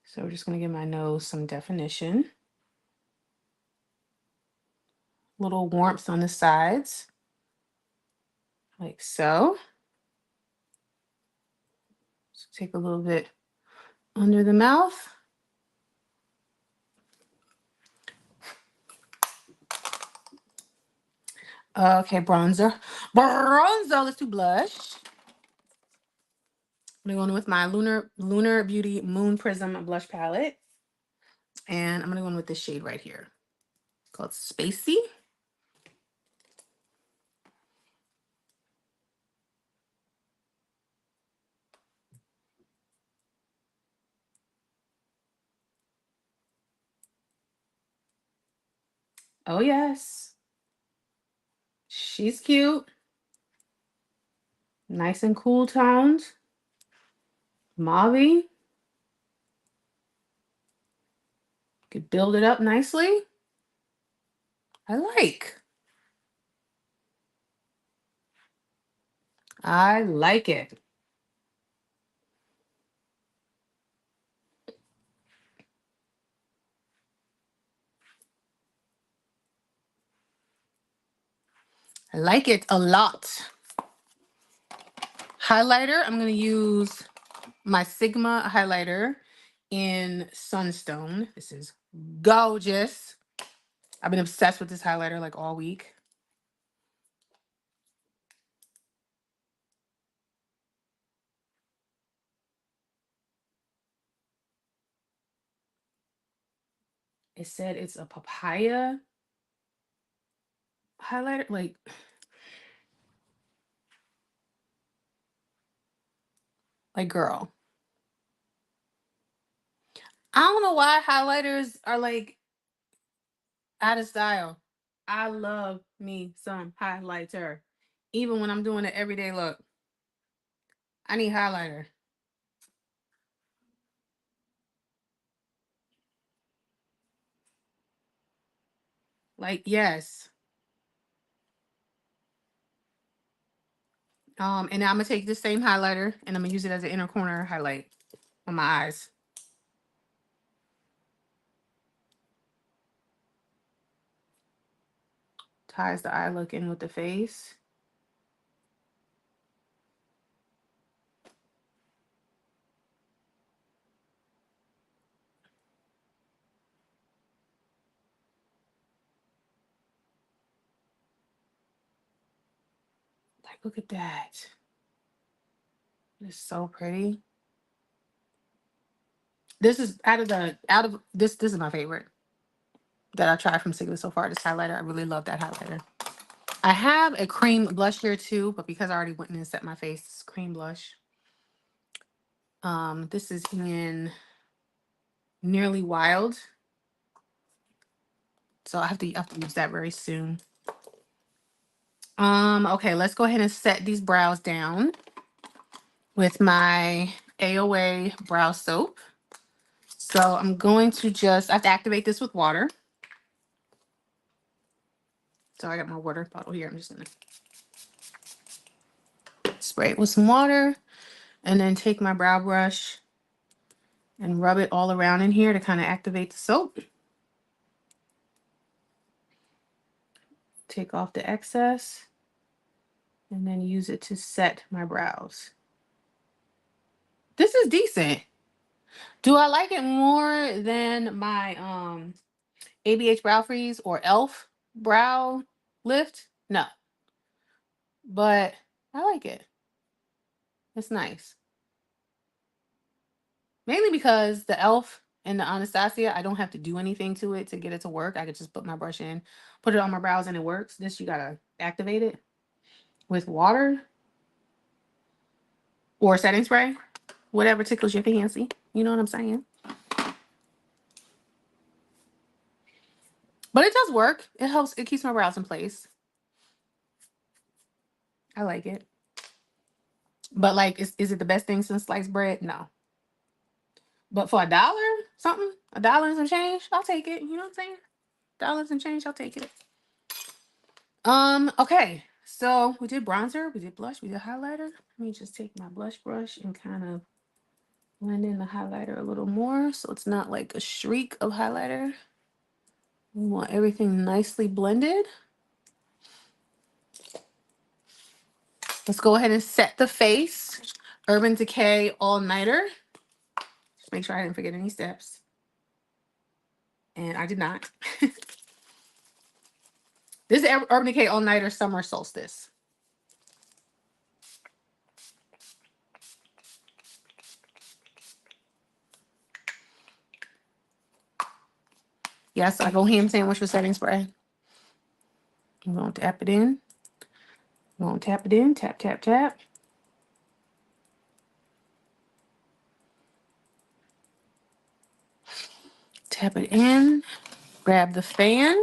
So we're just gonna give my nose some definition. Little warmth on the sides, like so. So take a little bit under the mouth. Okay, bronzer. Let's do blush. I'm going with my Lunar Beauty Moon Prism blush palette. And I'm gonna go in with this shade right here called Spacey. Oh yes. She's cute. Nice and cool tones. Mauve. Could build it up nicely. I like it. I like it a lot. Highlighter, I'm going to use my Sigma highlighter in Sunstone. This is gorgeous. I've been obsessed with this highlighter like all week. It said it's a papaya highlighter. Like girl. I don't know why highlighters are like out of style. I love me some highlighter. Even when I'm doing an everyday look, I need highlighter. Like, yes. And I'm gonna take this same highlighter and I'm gonna use it as an inner corner highlight on my eyes. Ties the eye look in with the face. Like, look at that. It's so pretty. This is this is my favorite that I tried from Sigma so far. This highlighter, I really love that highlighter. I have a cream blush here too, but because I already went in and set my face, cream blush. This is in Nearly Wild. So I have to use that very soon. Okay, let's go ahead and set these brows down with my AOA brow soap. So I'm going to I have to activate this with water. So I got my water bottle here. I'm just gonna spray it with some water and then take my brow brush and rub it all around in here to kind of activate the soap. Take off the excess and then use it to set my brows. This is decent. Do I like it more than my ABH Brow Freeze or e.l.f. Brow Lift? No. But I like it. It's nice. Mainly because the e.l.f. and the Anastasia, I don't have to do anything to it to get it to work. I could just put my brush in, put it on my brows, and it works. This, you gotta activate it with water or setting spray. Whatever tickles your fancy. You know what I'm saying? But it does work. It helps. It keeps my brows in place. I like it. But like, is it the best thing since sliced bread? No. But for $1 something, $1 and some change, I'll take it. You know what I'm saying? Dollars and change, I'll take it. Okay. So we did bronzer, we did blush, we did highlighter. Let me just take my blush brush and kind of blend in the highlighter a little more so it's not like a streak of highlighter. We want everything nicely blended. Let's go ahead and set the face. Urban Decay All Nighter. Just make sure I didn't forget any steps. And I did not. This is Urban Decay All Nighter Summer Solstice. Yes, I go ham sandwich with setting spray. I'm going to tap it in. I'm going to tap it in. Tap, tap, tap. Tap it in. Grab the fan.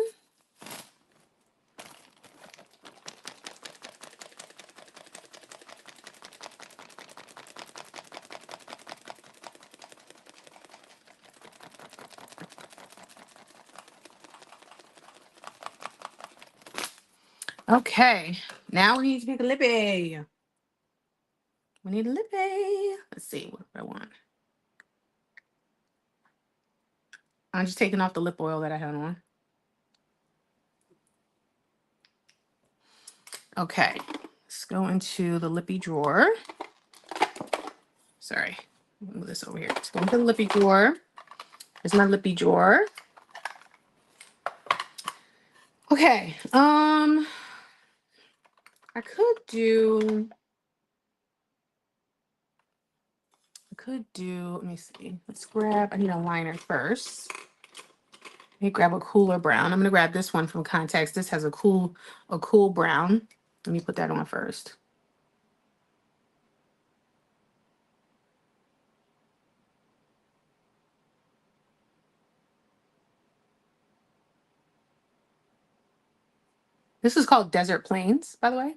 Okay, now we need to pick a lippy. We need a lippy. Let's see what I want. I'm just taking off the lip oil that I had on. Okay, let's go into the lippy drawer. Sorry, move this over here. Let's go into the lippy drawer. There's my lippy drawer. Okay, I could do, let me see. Let's grab, I need a liner first. Let me grab a cooler brown. I'm gonna grab this one from Context. This has a cool brown. Let me put that on first. This is called Desert Plains, by the way.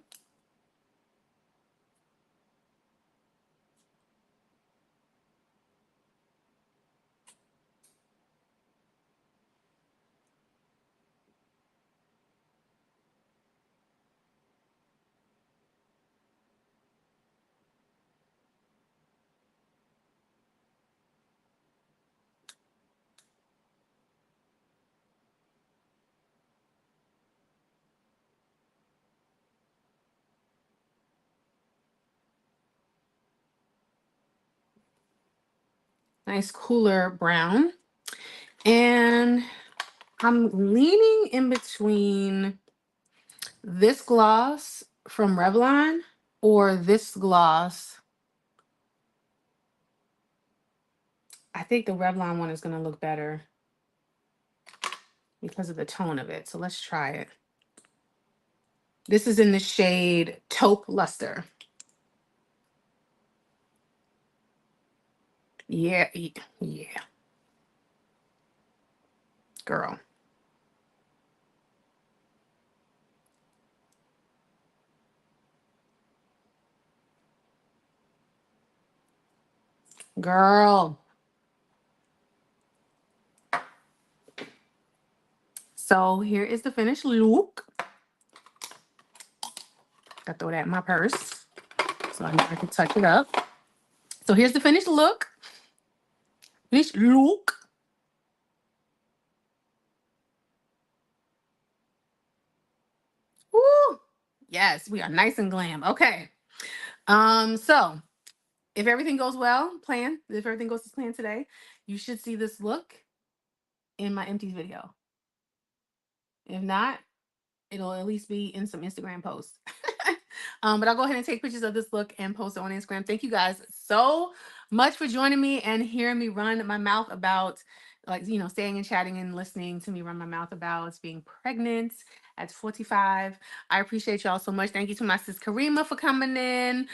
Nice cooler brown. And I'm leaning in between this gloss from Revlon or this gloss. I think the Revlon one is going to look better because of the tone of it. So let's try it. This is in the shade Taupe Luster. Yeah. Girl. Girl. So here is the finished look. Gotta throw that in my purse. so I know I can touch it up. So here's the finished look. Finished look. Woo! Yes, we are nice and glam. Okay. So if everything goes well, if everything goes to plan today, you should see this look in my empties video. If not, it'll at least be in some Instagram posts. But I'll go ahead and take pictures of this look and post it on Instagram. Thank you guys so much for joining me and hearing me run my mouth about, like, staying and chatting and listening to me run my mouth about being pregnant at 45. I appreciate y'all so much. Thank you to my sis Karima for coming in,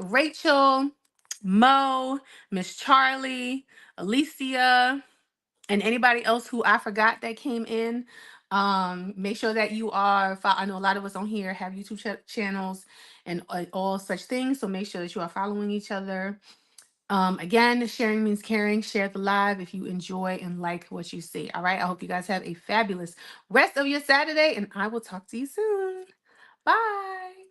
Rachel, Mo, Miss Charlie, Alicia, and anybody else who I forgot that came in. Make sure that you are I know a lot of us on here have YouTube channels and all such things, so make sure that you are following each other. Again, sharing means caring. Share the live if you enjoy and like what you see. All right, I hope you guys have a fabulous rest of your Saturday, and I will talk to you soon. Bye.